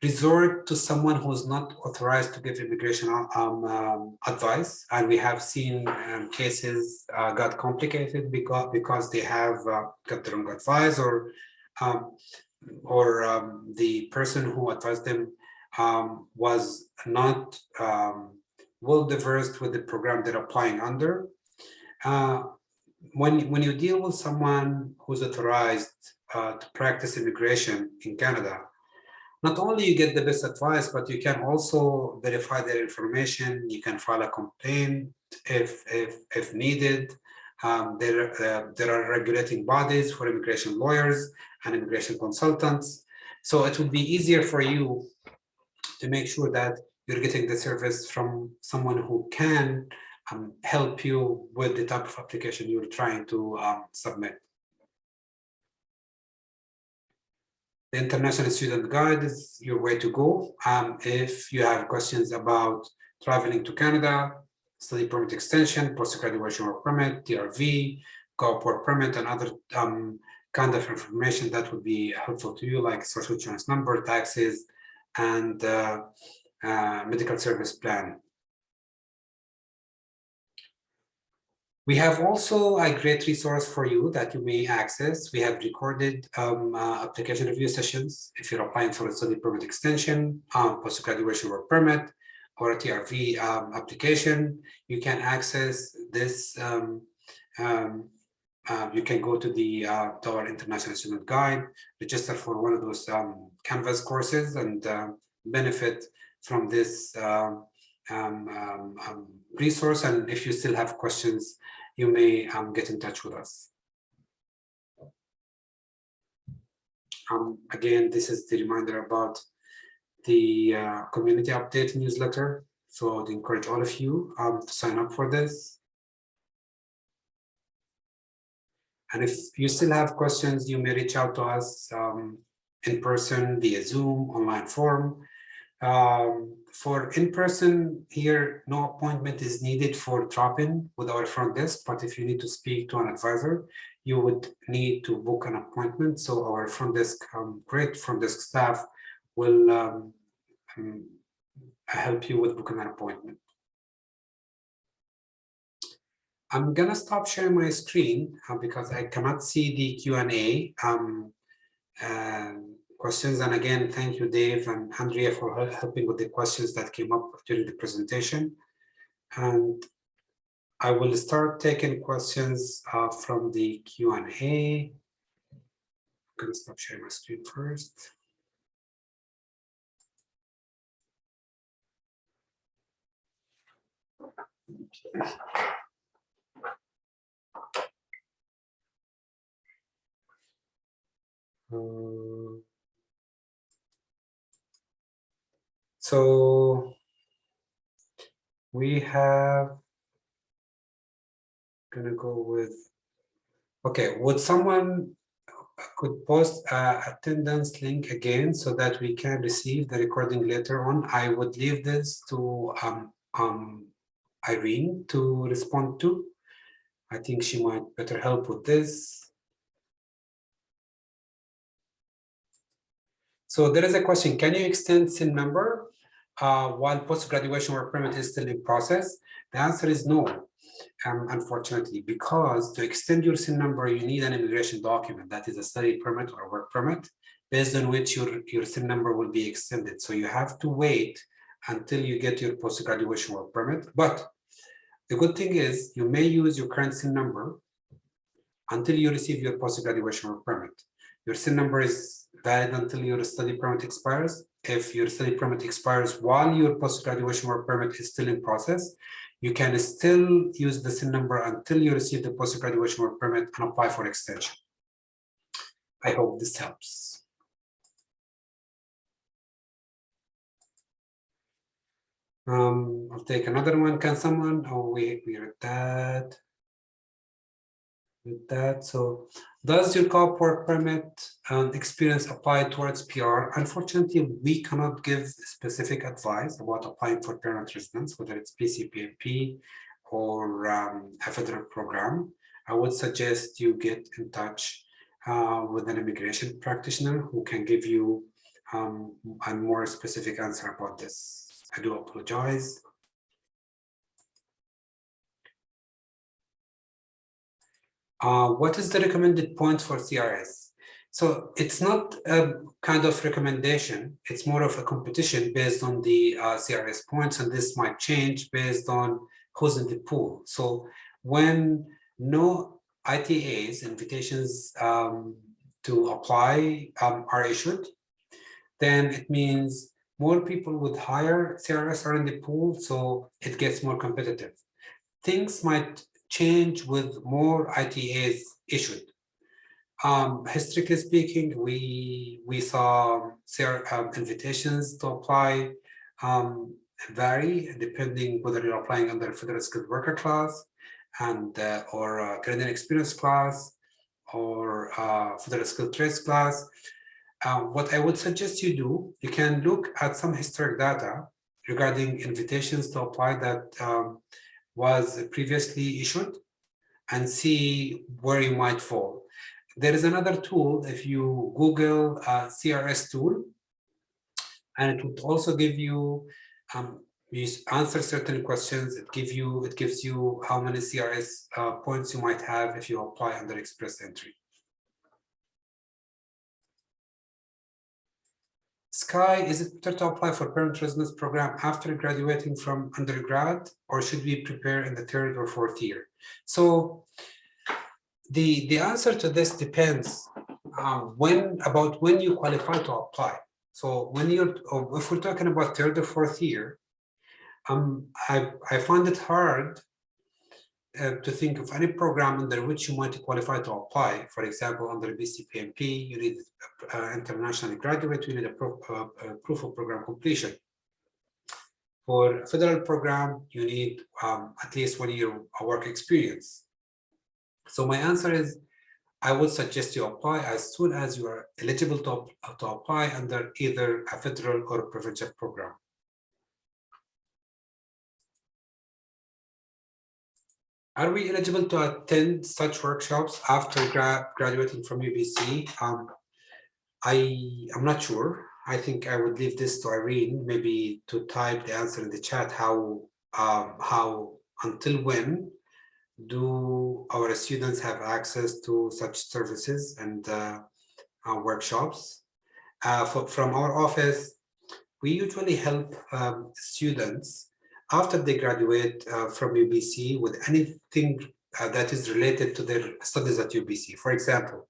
resort to someone who's not authorized to give immigration advice, and we have seen cases got complicated because they have got the wrong advice, or the person who advised them was not well versed with the program they're applying under. When you deal with someone who's authorized to practice immigration in Canada, not only you get the best advice, but you can also verify their information. You can file a complaint if needed. There are regulating bodies for immigration lawyers and immigration consultants. So it would be easier for you to make sure that you're getting the service from someone who can help you with the type of application you're trying to submit. The International Student Guide is your way to go. If you have questions about traveling to Canada, study permit extension, post-graduation work permit, TRV, Coop work permit, and other kind of information that would be helpful to you, like social insurance number, taxes, and medical service plan. We have also a great resource for you that you may access. We have recorded application review sessions. If you're applying for a study permit extension, post-graduation work permit, or a TRV application, you can access this. You can go to our International Student Guide, register for one of those Canvas courses, and benefit from this resource. And if you still have questions, you may get in touch with us. Again, this is the reminder about the community update newsletter. So I'd encourage all of you to sign up for this. And if you still have questions, you may reach out to us in person, via Zoom, online form. For in-person here, no appointment is needed for drop-in with our front desk, but if you need to speak to an advisor, you would need to book an appointment. So our front desk, great front desk staff will help you with booking an appointment. I'm gonna stop sharing my screen because I cannot see the Q&A questions. And again, thank you, Dave and Andrea, for helping with the questions that came up during the presentation. And I will start taking questions from the Q&A. I'm gonna stop sharing my screen first. So we have, gonna go with, okay, would someone could post attendance link again so that we can receive the recording later on? I would leave this to Irene to respond to. I think she might better help with this. So there is a question, can you extend SIN number while post-graduation work permit is still in process? The answer is no, unfortunately, because to extend your SIN number, you need an immigration document, that is a study permit or work permit, based on which your SIN number will be extended. So you have to wait until you get your post-graduation work permit. But the good thing is you may use your current SIN number until you receive your post-graduation work permit. Your SIN number is valid until your study permit expires. If your study permit expires while your post-graduation work permit is still in process, you can still use the SIN number until you receive the post-graduation work permit and apply for extension. I hope this helps. I'll take another one. Can someone, oh, we read that. With that, so does your Coop work permit experience apply towards PR? Unfortunately, we cannot give specific advice about applying for permanent residence, whether it's PCPMP or a federal program. I would suggest you get in touch with an immigration practitioner who can give you a more specific answer about this. I do apologize. What is the recommended points for CRS? So it's not a kind of recommendation, it's more of a competition based on the CRS points, and this might change based on who's in the pool. So when no ITAs, invitations to apply are issued, then it means more people with higher CRS are in the pool, so it gets more competitive. Things might change with more ITAs issued. Historically speaking, we saw invitations to apply vary depending whether you're applying under federal skilled worker class and or Canadian experience class or federal skilled trades class. What I would suggest you do, you can look at some historic data regarding invitations to apply that was previously issued and see where you might fall. There is another tool, if you Google CRS tool, and it would also give you, you answer certain questions, it gives you how many CRS points you might have if you apply under express entry. Sky, is it better to apply for permanent residence program after graduating from undergrad, or should we prepare in the 3rd or 4th year? So the answer to this depends when you qualify to apply. So when if we're talking about 3rd or 4th year, I find it hard to think of any program under which you might qualify to apply. For example, under BCPMP, you need internationally graduate, you need a proof of program completion. For a federal program, you need at least 1 year work experience. So my answer is, I would suggest you apply as soon as you are eligible to apply under either a federal or a provincial program. Are we eligible to attend such workshops after graduating from UBC? I'm not sure. I think I would leave this to Irene, maybe to type the answer in the chat. How until when do our students have access to such services and workshops? From our office, we usually help students after they graduate from UBC with anything that is related to their studies at UBC. For example,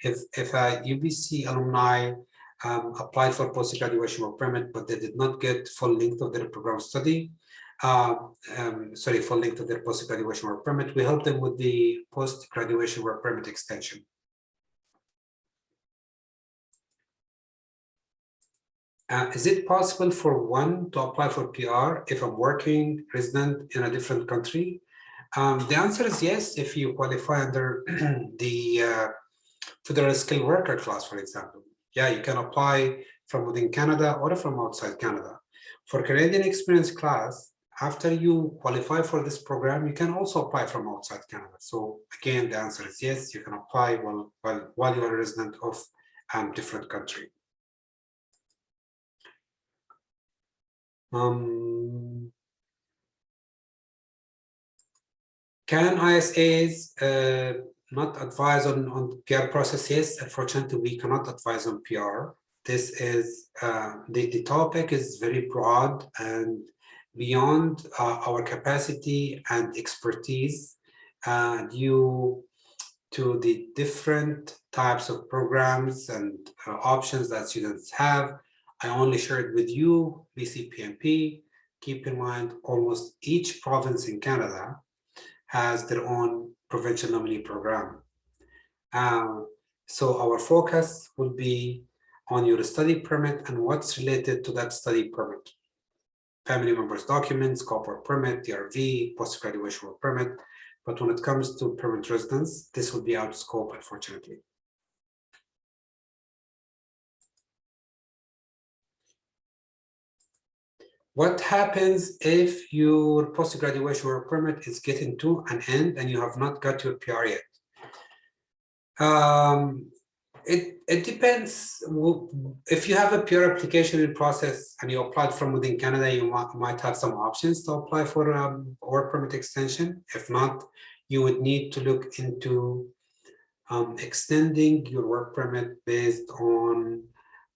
if a UBC alumni applied for post-graduation work permit, but they did not get full length of their program study, full length of their post-graduation work permit, we help them with the post-graduation work permit extension. Is it possible for one to apply for PR if I'm working resident in a different country? The answer is yes, if you qualify under the federal skilled worker class, for example. Yeah, you can apply from within Canada or from outside Canada. For Canadian experience class, after you qualify for this program, you can also apply from outside Canada. So again, the answer is yes, you can apply while you are a resident of different country. Can ISAs not advise on PR process? Yes, unfortunately, we cannot advise on PR. This is the topic is very broad and beyond our capacity and expertise due to the different types of programs and options that students have. I only shared with you BCPMP. Keep in mind, almost each province in Canada has their own provincial nominee program. So our focus will be on your study permit and what's related to that study permit. Family members' documents, corporate permit, DRV, post-graduation work permit. But when it comes to permanent residence, this will be out of scope, unfortunately. What happens if your post-graduation work permit is getting to an end and you have not got your PR yet? It depends. If you have a PR application in process and you applied from within Canada, you might have some options to apply for work permit extension. If not, you would need to look into extending your work permit based on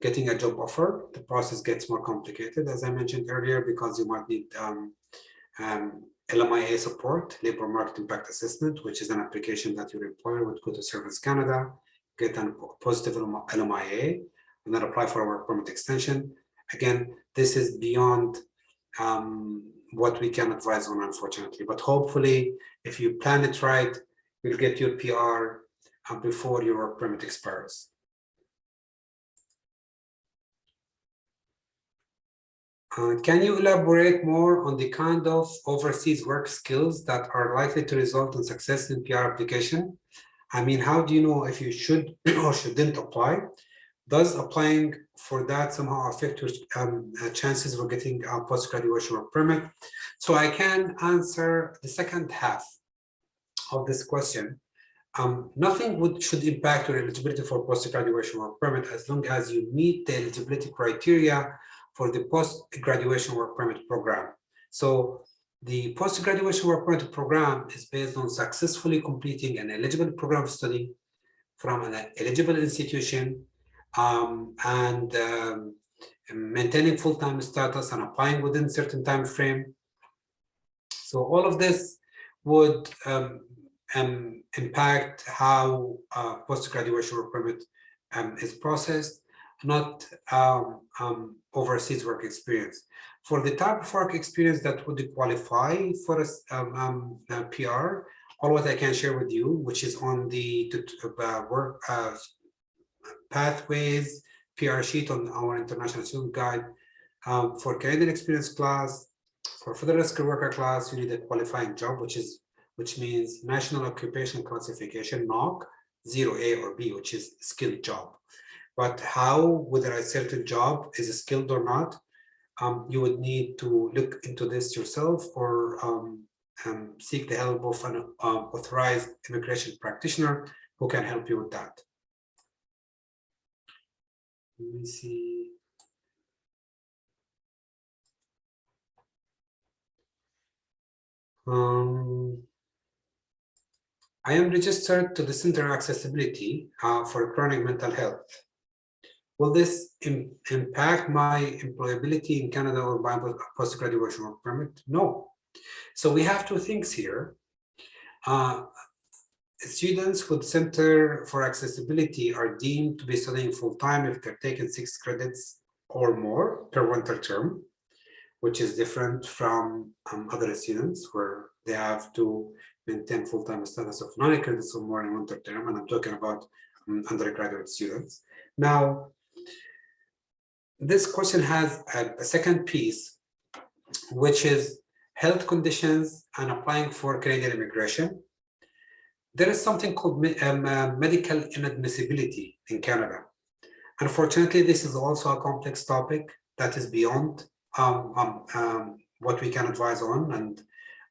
getting a job offer. The process gets more complicated, as I mentioned earlier, because you might need LMIA support, Labor Market Impact Assessment, which is an application that your employer would go to Service Canada, get a positive LMIA, and then apply for a work permit extension. Again, this is beyond what we can advise on, unfortunately. But hopefully, if you plan it right, you'll get your PR before your work permit expires. Can you elaborate more on the kind of overseas work skills that are likely to result in success in PR application? I mean, how do you know if you should or shouldn't apply? Does applying for that somehow affect your chances of getting a post-graduation work permit? So I can answer the second half of this question. Nothing should impact your eligibility for post-graduation work permit as long as you meet the eligibility criteria for the post-graduation work permit program. So the post-graduation work permit program is based on successfully completing an eligible program study from an eligible institution and maintaining full-time status and applying within certain time frame. So all of this would impact how post-graduation work permit is processed, not overseas work experience. For the type of work experience that would qualify for a PR, all what I can share with you, which is on the work pathways PR sheet on our international student guide. For Canadian experience class, for federal skilled worker class, you need a qualifying job, which means National Occupation Classification NOC 0A or B, which is skilled job. But how, whether a certain job is skilled or not, you would need to look into this yourself or seek the help of an authorized immigration practitioner who can help you with that. Let me see. I am registered to the Center of Accessibility for Chronic Mental Health. Will this impact my employability in Canada or my post-graduation work permit? No. So we have two things here. Students with Center for Accessibility are deemed to be studying full-time if they're taking 6 credits or more per winter term, which is different from other students where they have to maintain full-time status of 9 credits or more in winter term, and I'm talking about undergraduate students. Now, this question has a second piece, which is health conditions and applying for Canadian immigration. There is something called medical inadmissibility in Canada. Unfortunately, this is also a complex topic that is beyond what we can advise on and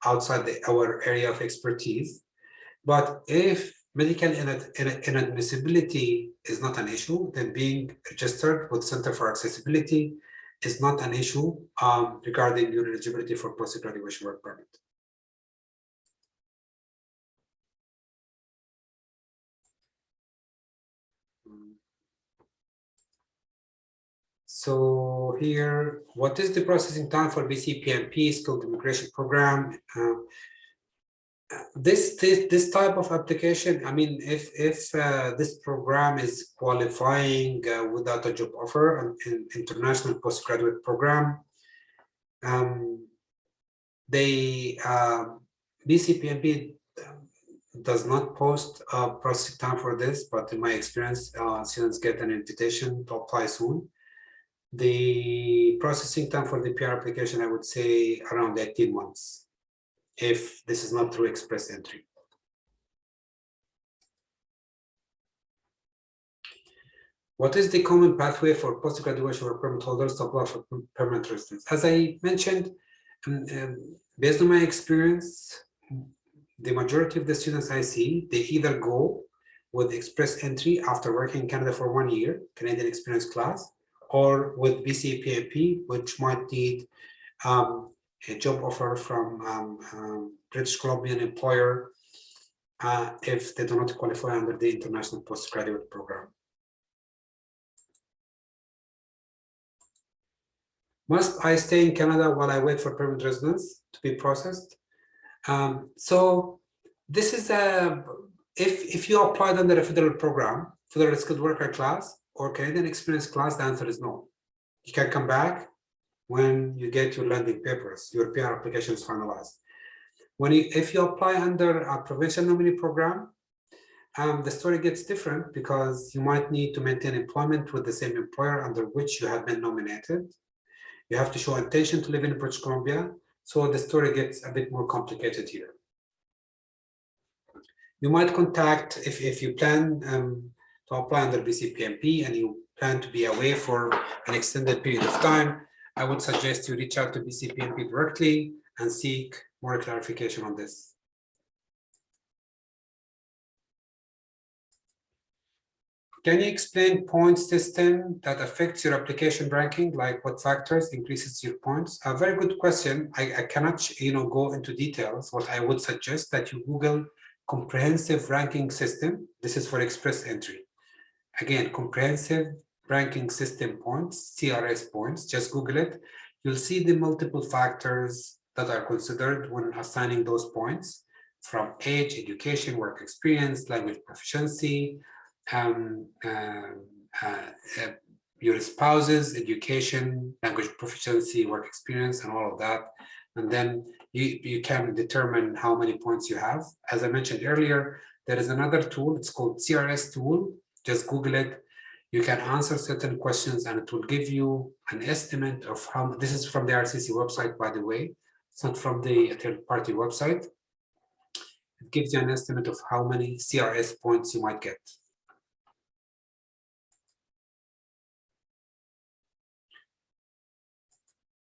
outside our area of expertise. But if medical inadmissibility is not an issue, then being registered with Center for Accessibility is not an issue regarding your eligibility for post-graduation work permit. So here, what is the processing time for BC PNP skilled immigration program? This type of application, I mean, if this program is qualifying without a job offer, an international postgraduate program, BC PNP does not post processing time for this, but in my experience, students get an invitation to apply soon. The processing time for the PR application, I would say around 18 months, if this is not through express entry. What is the common pathway for post-graduation work permit holders to apply for permanent residence? As I mentioned, based on my experience, the majority of the students I see, they either go with express entry after working in Canada for 1 year, Canadian experience class, or with BC PNP, which might need a job offer from British Columbian employer if they do not qualify under the international postgraduate program. Must I stay in Canada while I wait for permanent residence to be processed? So this is if you applied under a federal program, federal skilled worker class or Canadian experience class, the answer is no. You can come back when you get your landing papers, your PR application is finalized. If you apply under a provincial nominee program, the story gets different because you might need to maintain employment with the same employer under which you have been nominated. You have to show intention to live in British Columbia, so the story gets a bit more complicated here. You might contact, if you plan to apply under BC PNP and you plan to be away for an extended period of time, I would suggest you reach out to BC PNP directly and seek more clarification on this. Can you explain points system that affects your application ranking, like what factors increases your points? A very good question. I cannot go into details. What I would suggest that you Google comprehensive ranking system. This is for express entry. Again, comprehensive ranking system points, CRS points, just Google it. You'll see the multiple factors that are considered when assigning those points, from age, education, work experience, language proficiency, your spouse's education, language proficiency, work experience, and all of that. And then you can determine how many points you have. As I mentioned earlier, there is another tool, it's called CRS tool. Just Google it. You can answer certain questions and it will give you an estimate of how, this is from the RCC website, by the way. It's not from the third-party website. It gives you an estimate of how many CRS points you might get.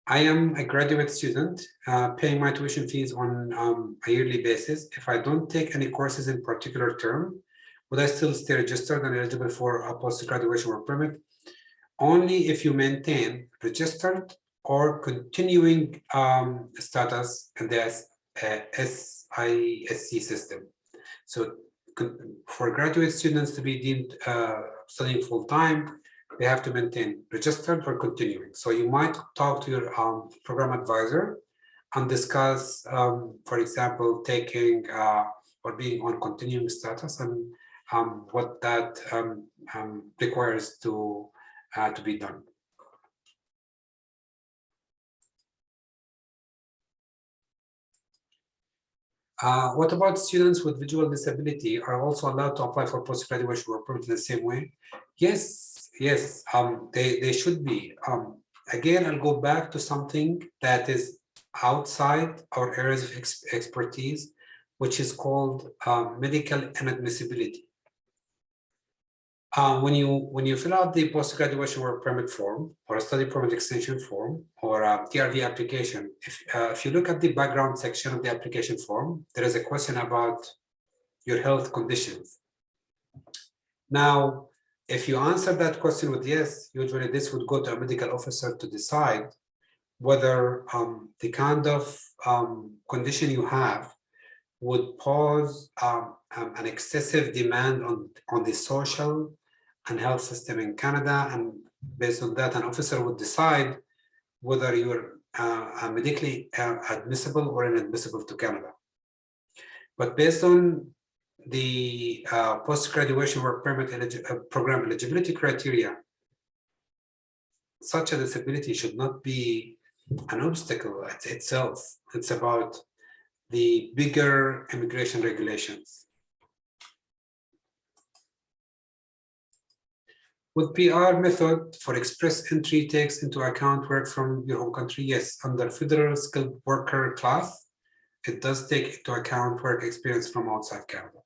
I am a graduate student paying my tuition fees on a yearly basis. If I don't take any courses in particular term, would I still stay registered and eligible for a post-graduation work permit? Only if you maintain registered or continuing status in the SISC system. So for graduate students to be deemed studying full-time, they have to maintain registered or continuing. So you might talk to your program advisor and discuss, for example, taking or being on continuing status and what that requires to be done. What about students with visual disability are also allowed to apply for post-graduation work permit in the same way? Yes, yes, they should be. Again, I'll go back to something that is outside our areas of expertise, which is called medical inadmissibility. When you fill out the post-graduation work permit form or a study permit extension form or a TRV application, if you look at the background section of the application form, there is a question about your health conditions. Now, if you answer that question with yes, usually this would go to a medical officer to decide whether the kind of condition you have would pose an excessive demand on the social and health system in Canada, and based on that, an officer would decide whether you're medically admissible or inadmissible to Canada. But based on the post-graduation work permit program eligibility criteria, such a disability should not be an obstacle itself. It's about the bigger immigration regulations. Would PR method for express entry takes into account work from your home country? Yes, under federal skilled worker class, it does take into account work experience from outside Canada.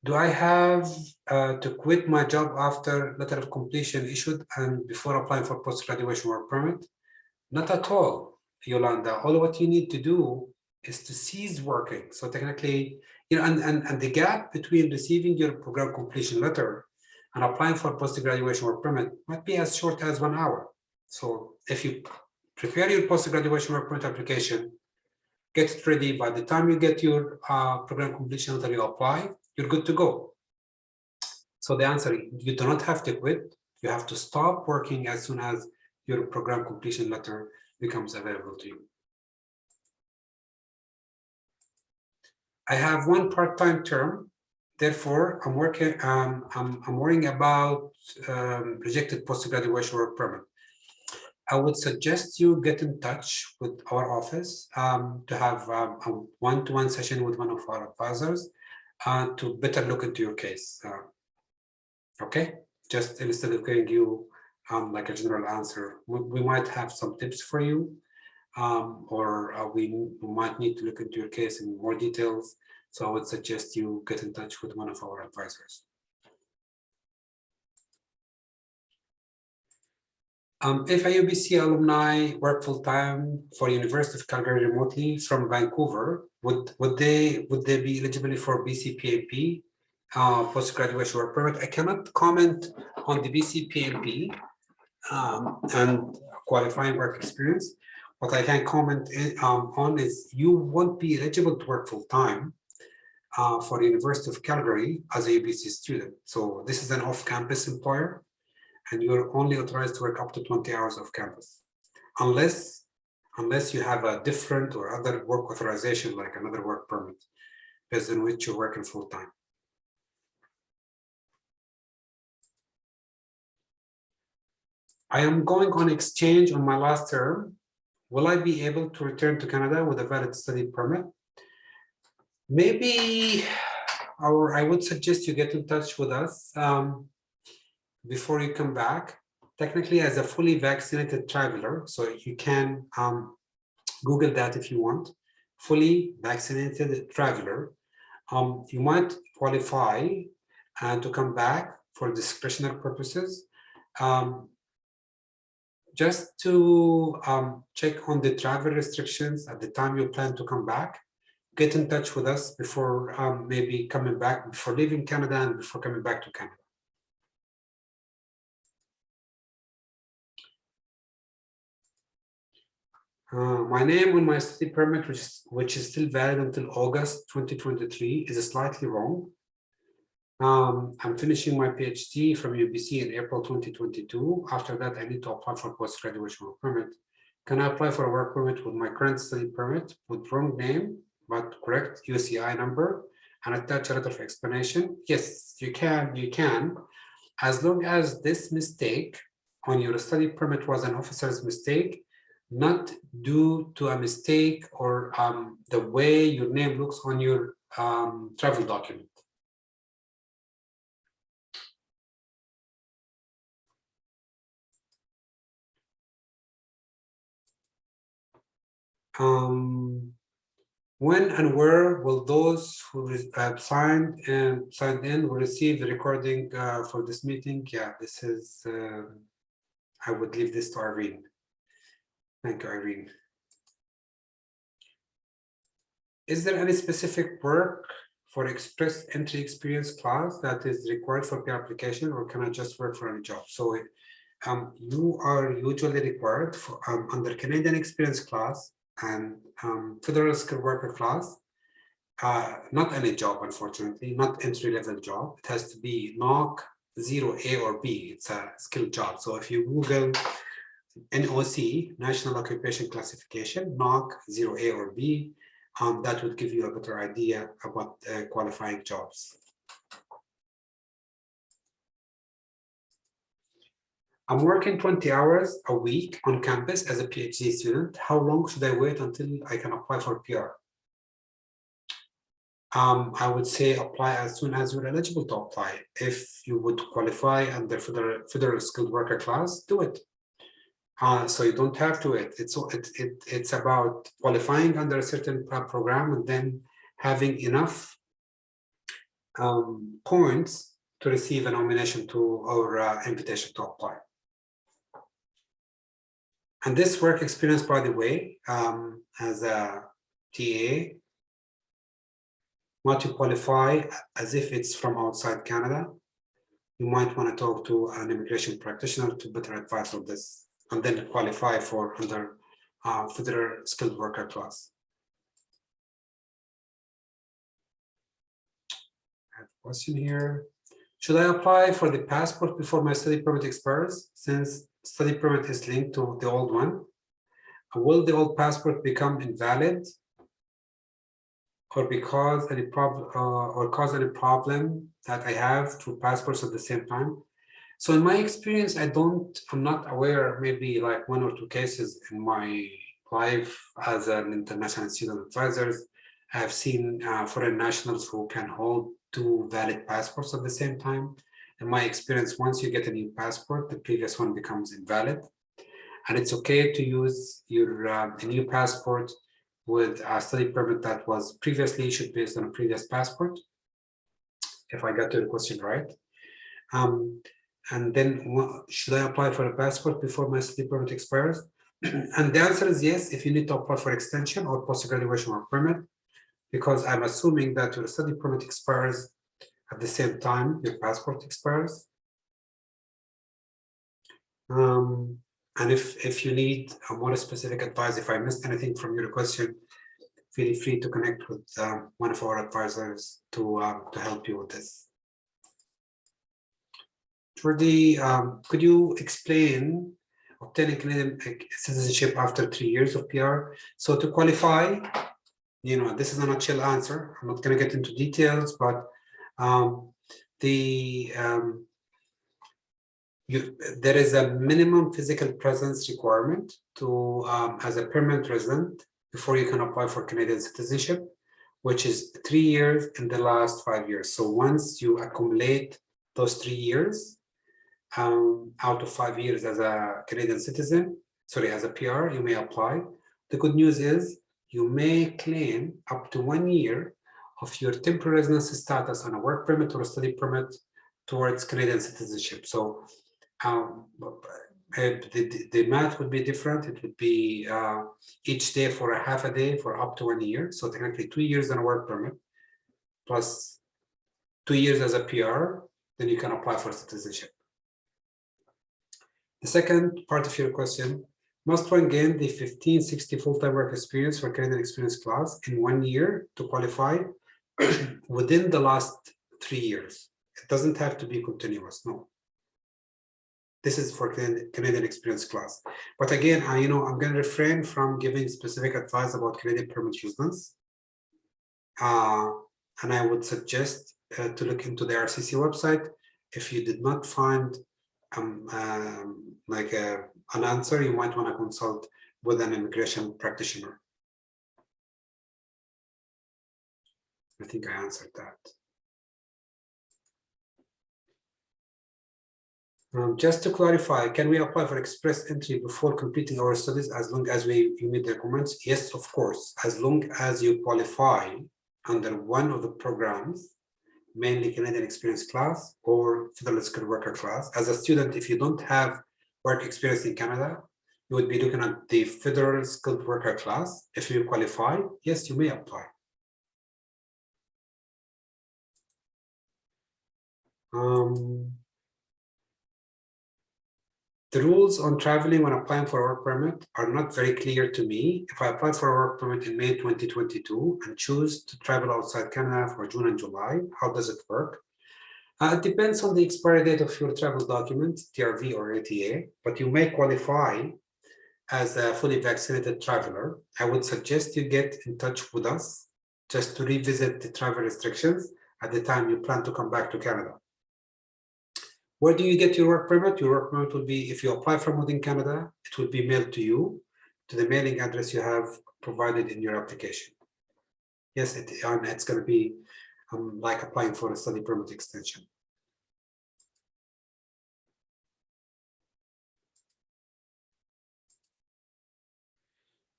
Do I have to quit my job after letter of completion issued and before applying for post-graduation work permit? Not at all, Yolanda. All what you need to do is to cease working. So technically, and the gap between receiving your program completion letter and applying for post-graduation work permit might be as short as 1 hour. So if you prepare your post-graduation work permit application, get it ready. By the time you get your program completion letter, you apply, you're good to go. So the answer, you do not have to quit. You have to stop working as soon as your program completion letter becomes available to you. I have one part-time term, therefore I'm worrying about rejected post-graduation work permit. I would suggest you get in touch with our office to have a one-to-one session with one of our advisors to better look into your case. Okay, just instead of giving you like a general answer, we might have some tips for you, or we might need to look into your case in more details. So I would suggest you get in touch with one of our advisors. If a UBC alumni work full-time for University of Calgary remotely from Vancouver, would they be eligible for BC-PNP post-graduation work permit? I cannot comment on the BC-PNP and qualifying work experience. What I can comment on is you won't be eligible to work full-time for the University of Calgary as a UBC student. So this is an off-campus employer, and you're only authorized to work up to 20 hours off campus, unless you have a different or other work authorization, like another work permit, based on which you're working full-time. I am going on exchange on my last term. Will I be able to return to Canada with a valid study permit? Maybe, or I would suggest you get in touch with us before you come back. Technically, as a fully vaccinated traveler, so you can Google that if you want, fully vaccinated traveler, you might qualify and to come back for discretionary purposes. Just to check on the travel restrictions at the time you plan to come back, get in touch with us before maybe coming back, before leaving Canada and before coming back to Canada. My name on my study permit, which is still valid until August 2023, is slightly wrong. I'm finishing my PhD from UBC in April 2022. After that, I need to apply for post-graduation work permit. Can I apply for a work permit with my current study permit with wrong name, but correct UCI number, and attach a letter of explanation? Yes, you can, as long as this mistake on your study permit was an officer's mistake, not due to a mistake or the way your name looks on your travel document. When and where will those who have signed in will receive the recording for this meeting? Yeah, this is, I would leave this to Irene. Thank you, Irene. Is there any specific work for express entry experience class that is required for the application, or can I just work for any job? So you are usually required for under Canadian experience class and federal skilled worker class, not any job, unfortunately, not entry-level job. It has to be NOC 0A or B. It's a skilled job. So if you Google NOC, National Occupation Classification, NOC 0A or B, that would give you a better idea about qualifying jobs. I'm working 20 hours a week on campus as a PhD student. How long should I wait until I can apply for PR? I would say apply as soon as you're eligible to apply. If you would qualify under federal skilled worker class, do it. So you don't have to wait. It's about qualifying under a certain program and then having enough points to receive a nomination to or invitation to apply. And this work experience, by the way, as a TA, once you qualify as if it's from outside Canada, you might want to talk to an immigration practitioner to better advise on this, and then qualify for under federal skilled worker class. I have a question here. Should I apply for the passport before my study permit expires, since study permit is linked to the old one? Will the old passport become invalid, or cause any problem that I have through passports at the same time? So in my experience, I'm not aware, maybe like 1 or 2 cases in my life as an international student advisor. I have seen foreign nationals who can hold 2 valid passports at the same time. In my experience, once you get a new passport, the previous one becomes invalid. And it's okay to use your a new passport with a study permit that was previously issued based on a previous passport, if I got your question right. And then should I apply for a passport before my study permit expires? And the answer is yes, if you need to apply for extension or post-graduation work permit, because I'm assuming that your study permit expires at the same time your passport expires. And if you need a more specific advice, if I missed anything from your question, feel free to connect with one of our advisors to help you with this. Jordi, could you explain obtaining Canadian citizenship after 3 years of PR? So to qualify, this is a nutshell answer. I'm not going to get into details, but there is a minimum physical presence requirement to as a permanent resident before you can apply for Canadian citizenship, which is 3 years in the last 5 years. So once you accumulate those 3 years out of 5 years as a Canadian citizen, as a PR, you may apply. The good news is you may claim up to 1 year of your temporary residency status on a work permit or a study permit towards Canadian citizenship. So the math would be different. It would be each day for a half a day for up to 1 year. So technically 2 years on a work permit plus 2 years as a PR, then you can apply for citizenship. The second part of your question, must one gain the 1560 full-time work experience for Canadian experience class in 1 year to qualify within the last 3 years? It doesn't have to be continuous, no. This is for Canadian experience class. But again, I'm going to refrain from giving specific advice about Canadian permanent residence. And I would suggest to look into the RCC website. If you did not find an answer, you might want to consult with an immigration practitioner. I think I answered that. Just to clarify, can we apply for express entry before completing our studies as long as we meet the requirements? Yes, of course, as long as you qualify under one of the programs, mainly Canadian experience class or federal skilled worker class. As a student, if you don't have work experience in Canada, you would be looking at the federal skilled worker class. If you qualify, yes, you may apply. The rules on traveling when applying for a work permit are not very clear to me. If I apply for a work permit in May 2022 and choose to travel outside Canada for June and July, how does it work? It depends on the expiry date of your travel document, TRV or ATA, but you may qualify as a fully vaccinated traveler. I would suggest you get in touch with us just to revisit the travel restrictions at the time you plan to come back to Canada. Where do you get your work permit? Your work permit will be, if you apply from within Canada, it will be mailed to you, to the mailing address you have provided in your application. Yes, it's going to be like applying for a study permit extension.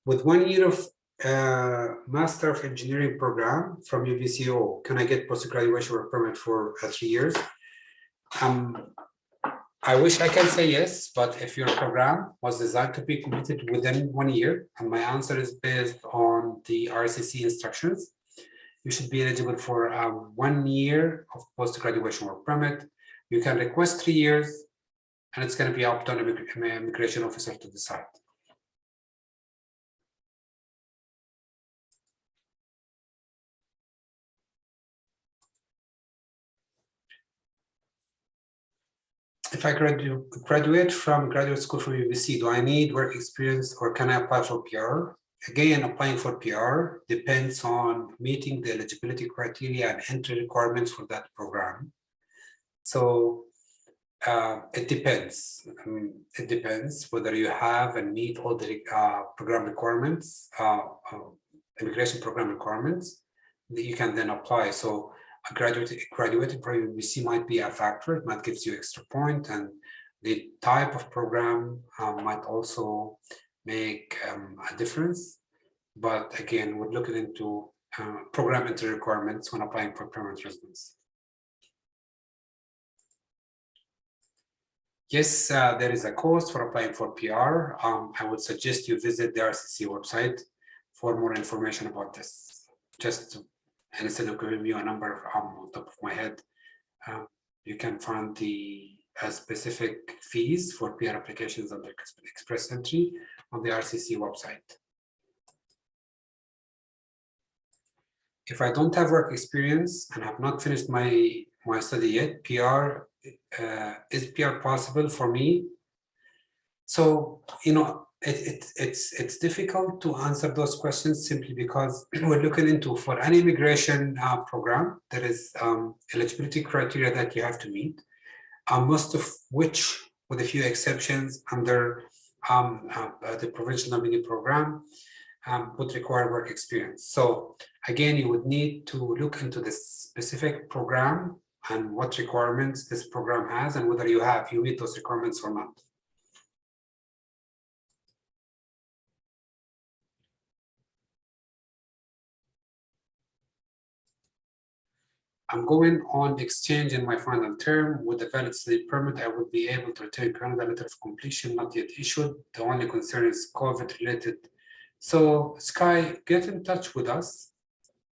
With 1 year of Master of Engineering program from UBCO, can I get post-graduation work permit for 3 years? I wish I can say yes, but if your program was designed to be completed within 1 year, and my answer is based on the RCC instructions, you should be eligible for 1 year of post-graduation work permit. You can request 3 years, and it's going to be up to an immigration officer to decide. If I graduate from graduate school from UBC, do I need work experience or can I apply for PR? Again, applying for PR depends on meeting the eligibility criteria and entry requirements for that program. So it depends. It depends whether you have and meet all the program requirements, immigration program requirements, that you can then apply. So graduating from UBC might be a factor. It might give you extra point, and the type of program might also make a difference. But again, we're looking into program entry requirements when applying for permanent residence. Yes, there is a cost for applying for PR. I would suggest you visit the RCC website for more information about this. And instead of giving you a number on top of my head, you can find the specific fees for PR applications under express entry on the RCC website. If I don't have work experience and have not finished my study yet, PR, is PR possible for me? So, it's difficult to answer those questions simply because we're looking into, for any immigration program, there is eligibility criteria that you have to meet, most of which, with a few exceptions, under the provincial nominee program, would require work experience. So again, you would need to look into the specific program and what requirements this program has and whether you meet those requirements or not. I'm going on exchange in my final term. With a valid study permit, I will be able to return Canada. Letter of completion not yet issued. The only concern is COVID related. So Sky, get in touch with us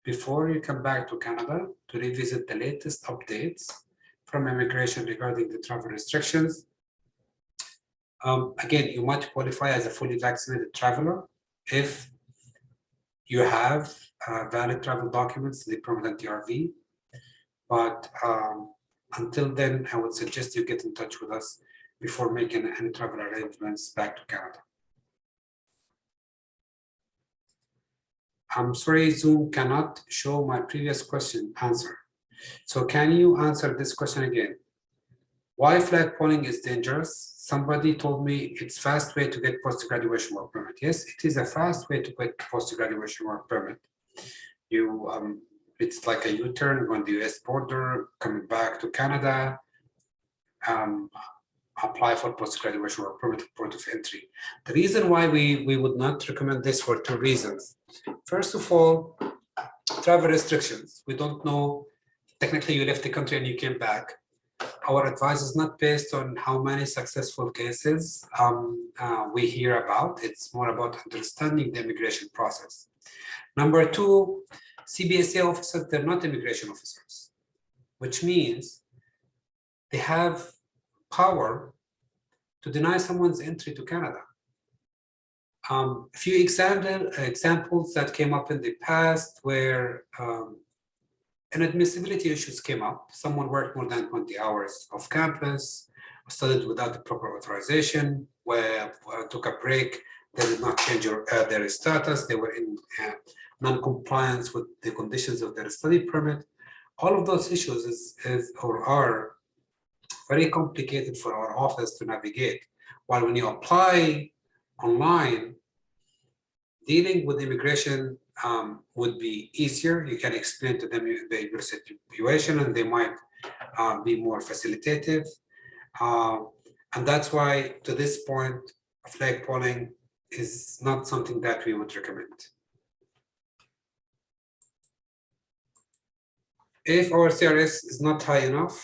before you come back to Canada to revisit the latest updates from immigration regarding the travel restrictions. Again, you might qualify as a fully vaccinated traveler if you have valid travel documents, the permanent TRV. But until then, I would suggest you get in touch with us before making any travel arrangements back to Canada. I'm sorry, Zoom cannot show my previous question answer. So can you answer this question again? Why flag polling is dangerous? Somebody told me it's fast way to get post-graduation work permit. Yes, it is a fast way to get post-graduation work permit. You, it's like a U-turn on the US border, coming back to Canada, apply for post-graduation work permit at port of entry. The reason why we would not recommend this for two reasons. First of all, travel restrictions. We don't know, technically you left the country and you came back. Our advice is not based on how many successful cases we hear about. It's more about understanding the immigration process. Number two, CBSA officers, they're not immigration officers, which means they have power to deny someone's entry to Canada. A few examples that came up in the past where inadmissibility issues came up. Someone worked more than 20 hours off campus, studied without the proper authorization, where took a break, they did not change their status, they were in non-compliance with the conditions of their study permit. All of those issues are very complicated for our office to navigate. While when you apply online, dealing with immigration would be easier. You can explain to them your situation and they might be more facilitative. And that's why, to this point, flag polling is not something that we would recommend. If our CRS is not high enough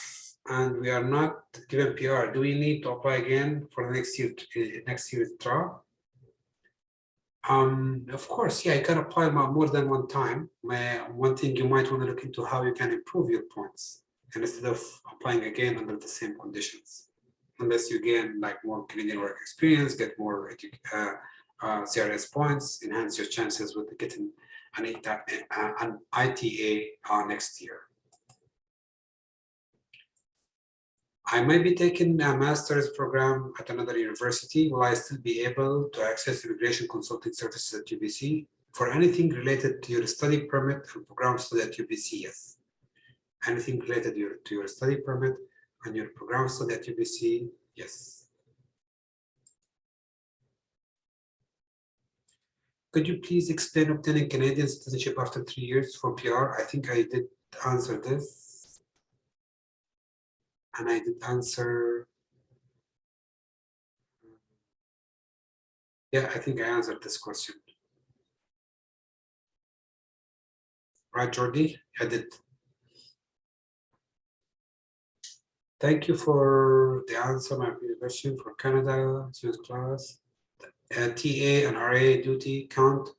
and we are not given PR, do we need to apply again for the next year's draw? Of course, yeah, you can apply more than one time. One thing you might want to look into how you can improve your points, and instead of applying again under the same conditions, unless you gain like more Canadian work experience, get more CRS points, enhance your chances with getting an ITA next year. I may be taking a master's program at another university. Will I still be able to access immigration consulting services at UBC? For anything related to your study permit and program study at UBC, yes. Anything related to your study permit and your program study at UBC, yes. Could you please explain obtaining Canadian citizenship after 3 years for PR? I think I did answer this. And I did answer, yeah, I think I answered this question. Right, Jordi? I did. Thank you for the answer, my question for Canada, student class. TA and RA duty count.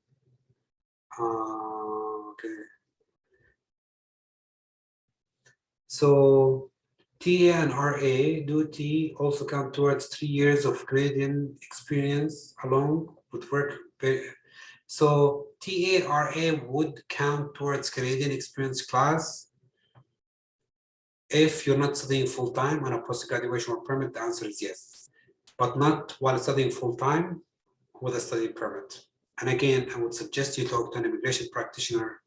Okay. So TA and RA duty also count towards 3 years of Canadian experience along with work. So TA, RA would count towards Canadian experience class. If you're not studying full-time on a post-graduation work permit, the answer is yes, but not while studying full-time with a study permit. And again, I would suggest you talk to an immigration practitioner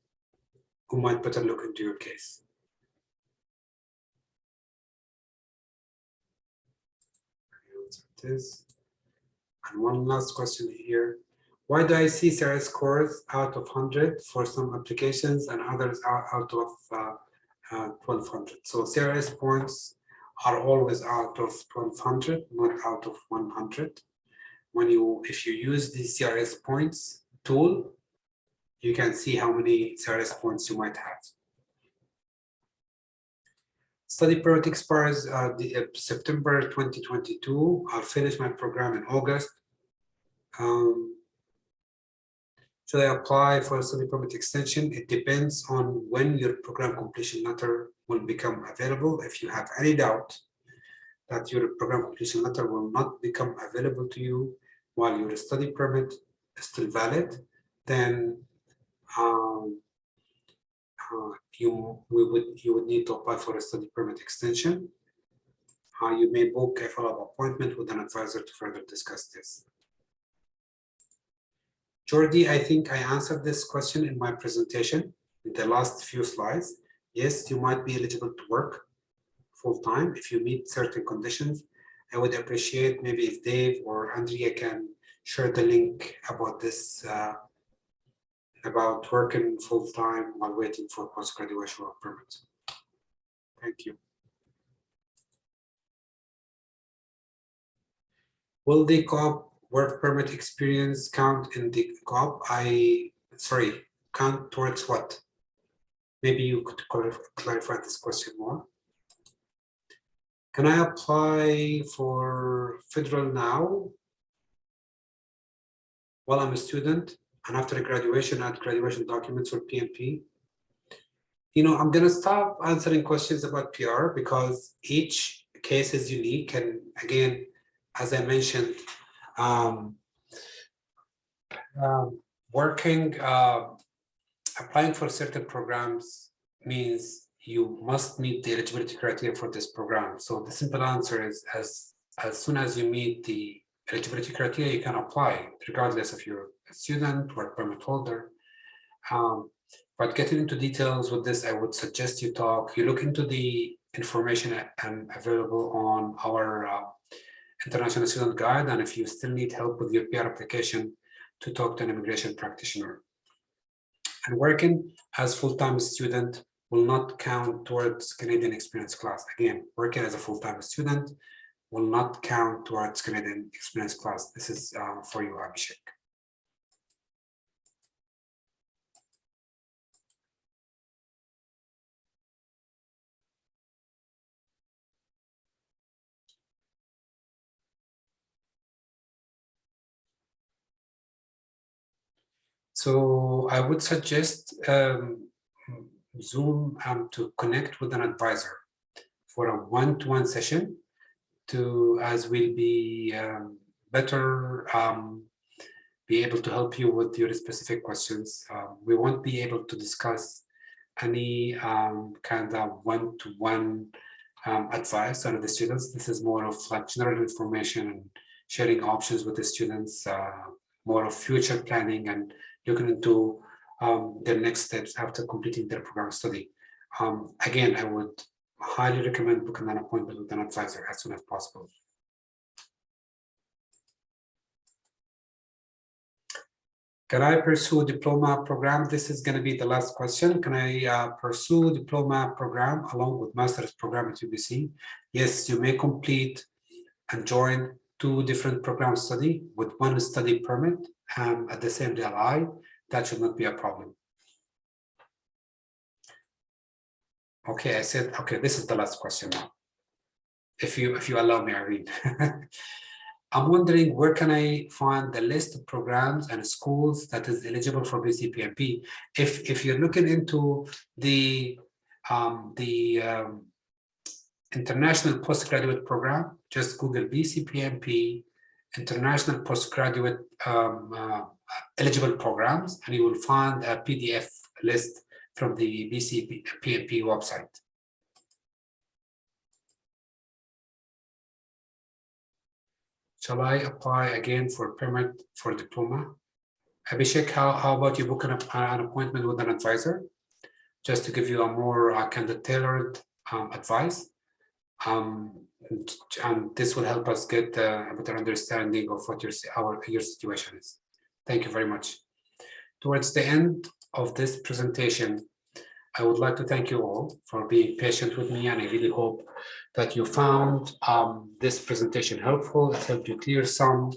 who might better look into your case. This. And one last question here. Why do I see CRS scores out of 100 for some applications and others are out of 1200? So CRS points are always out of 1200, not out of 100. If you use the CRS points tool, you can see how many CRS points you might have. Study permit expires September 2022. I'll finish my program in August. Should I apply for a study permit extension? It depends on when your program completion letter will become available. If you have any doubt that your program completion letter will not become available to you while your study permit is still valid, then you would need to apply for a study permit extension. You may book a follow-up appointment with an advisor to further discuss this. Jordi, I think I answered this question in my presentation in the last few slides. Yes, you might be eligible to work full-time if you meet certain conditions. I would appreciate maybe if Dave or Andrea can share the link about this, about working full-time while waiting for post-graduation work permit. Thank you. Will the Coop work permit experience count in the Coop? Count towards what? Maybe you could clarify this question more. Can I apply for federal now while I'm a student and after graduation add graduation documents or PNP? You know, I'm going to stop answering questions about PR because each case is unique. And again, as I mentioned, applying for certain programs means you must meet the eligibility criteria for this program. So the simple answer is as soon as you meet the eligibility criteria, you can apply, regardless if you're a student, work permit holder. But getting into details with this, I would suggest you look into the information available on our International Student Guide, and if you still need help with your PR application, to talk to an immigration practitioner. And working as full-time student will not count towards Canadian Experience class. Again, working as a full-time student will not count towards Canadian Experience class. This is for you, Abhishek. So I would suggest Zoom to connect with an advisor for a one-to-one session as we'll be better be able to help you with your specific questions. We won't be able to discuss any kind of one-to-one advice on the students. This is more of like general information and sharing options with the students, more of future planning and looking into their next steps after completing their program study. Again, I would highly recommend booking an appointment with an advisor as soon as possible. Can I pursue diploma program? This is going to be the last question. Can I pursue diploma program along with master's program at UBC? Yes, you may complete and join 2 different program study with 1 study permit at the same DLI. That should not be a problem. Okay, I said, okay, this is the last question now. If you allow me, Irene. I'm wondering, where can I find the list of programs and schools that is eligible for BCPMP? If you're looking into the international postgraduate program, just Google BCPMP international postgraduate eligible programs, and you will find a PDF list from the BCPMP website. Shall I apply again for permit for diploma? Abhishek, how about you book an appointment with an advisor, just to give you a more kind of tailored advice? And this will help us get a better understanding of what your situation is. Thank you very much. Towards the end of this presentation, I would like to thank you all for being patient with me, and I really hope that you found this presentation helpful. It helped you clear some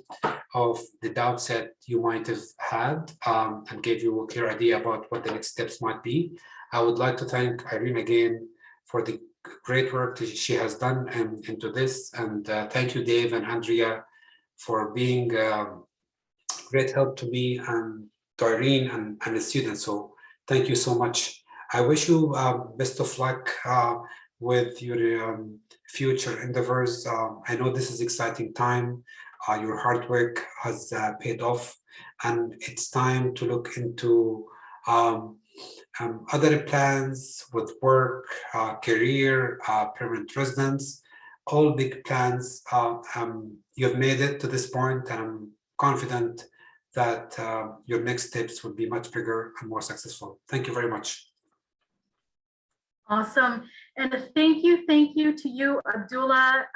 of the doubts that you might have had and gave you a clear idea about what the next steps might be. I would like to thank Irene again for the great work that she has done into this. And thank you, Dave and Andrea, for being great help to me and to Irene and the students. So thank you so much. I wish you best of luck with your future endeavors. I know this is exciting time. Your hard work has paid off, and it's time to look into other plans with work, career, permanent residence, all big plans. You've made it to this point, and I'm confident that your next steps will be much bigger and more successful. Thank you very much. Awesome. And thank you to you, Abdullah,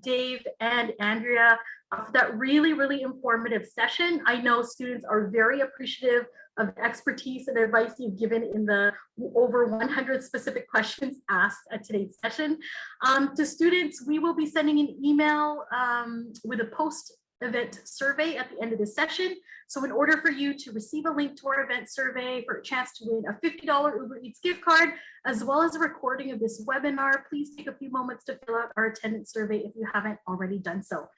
Dave, and Andrea for that really, really informative session. I know students are very appreciative of the expertise and advice you've given in the over 100 specific questions asked at today's session. To students, we will be sending an email with a post-event survey at the end of this session. So in order for you to receive a link to our event survey for a chance to win a $50 Uber Eats gift card, as well as a recording of this webinar, please take a few moments to fill out our attendance survey if you haven't already done so.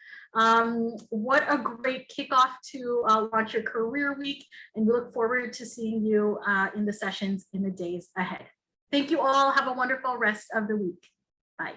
What a great kickoff to launch your career week, and we look forward to seeing you in the sessions in the days ahead. Thank you all. Have a wonderful rest of the week. Bye.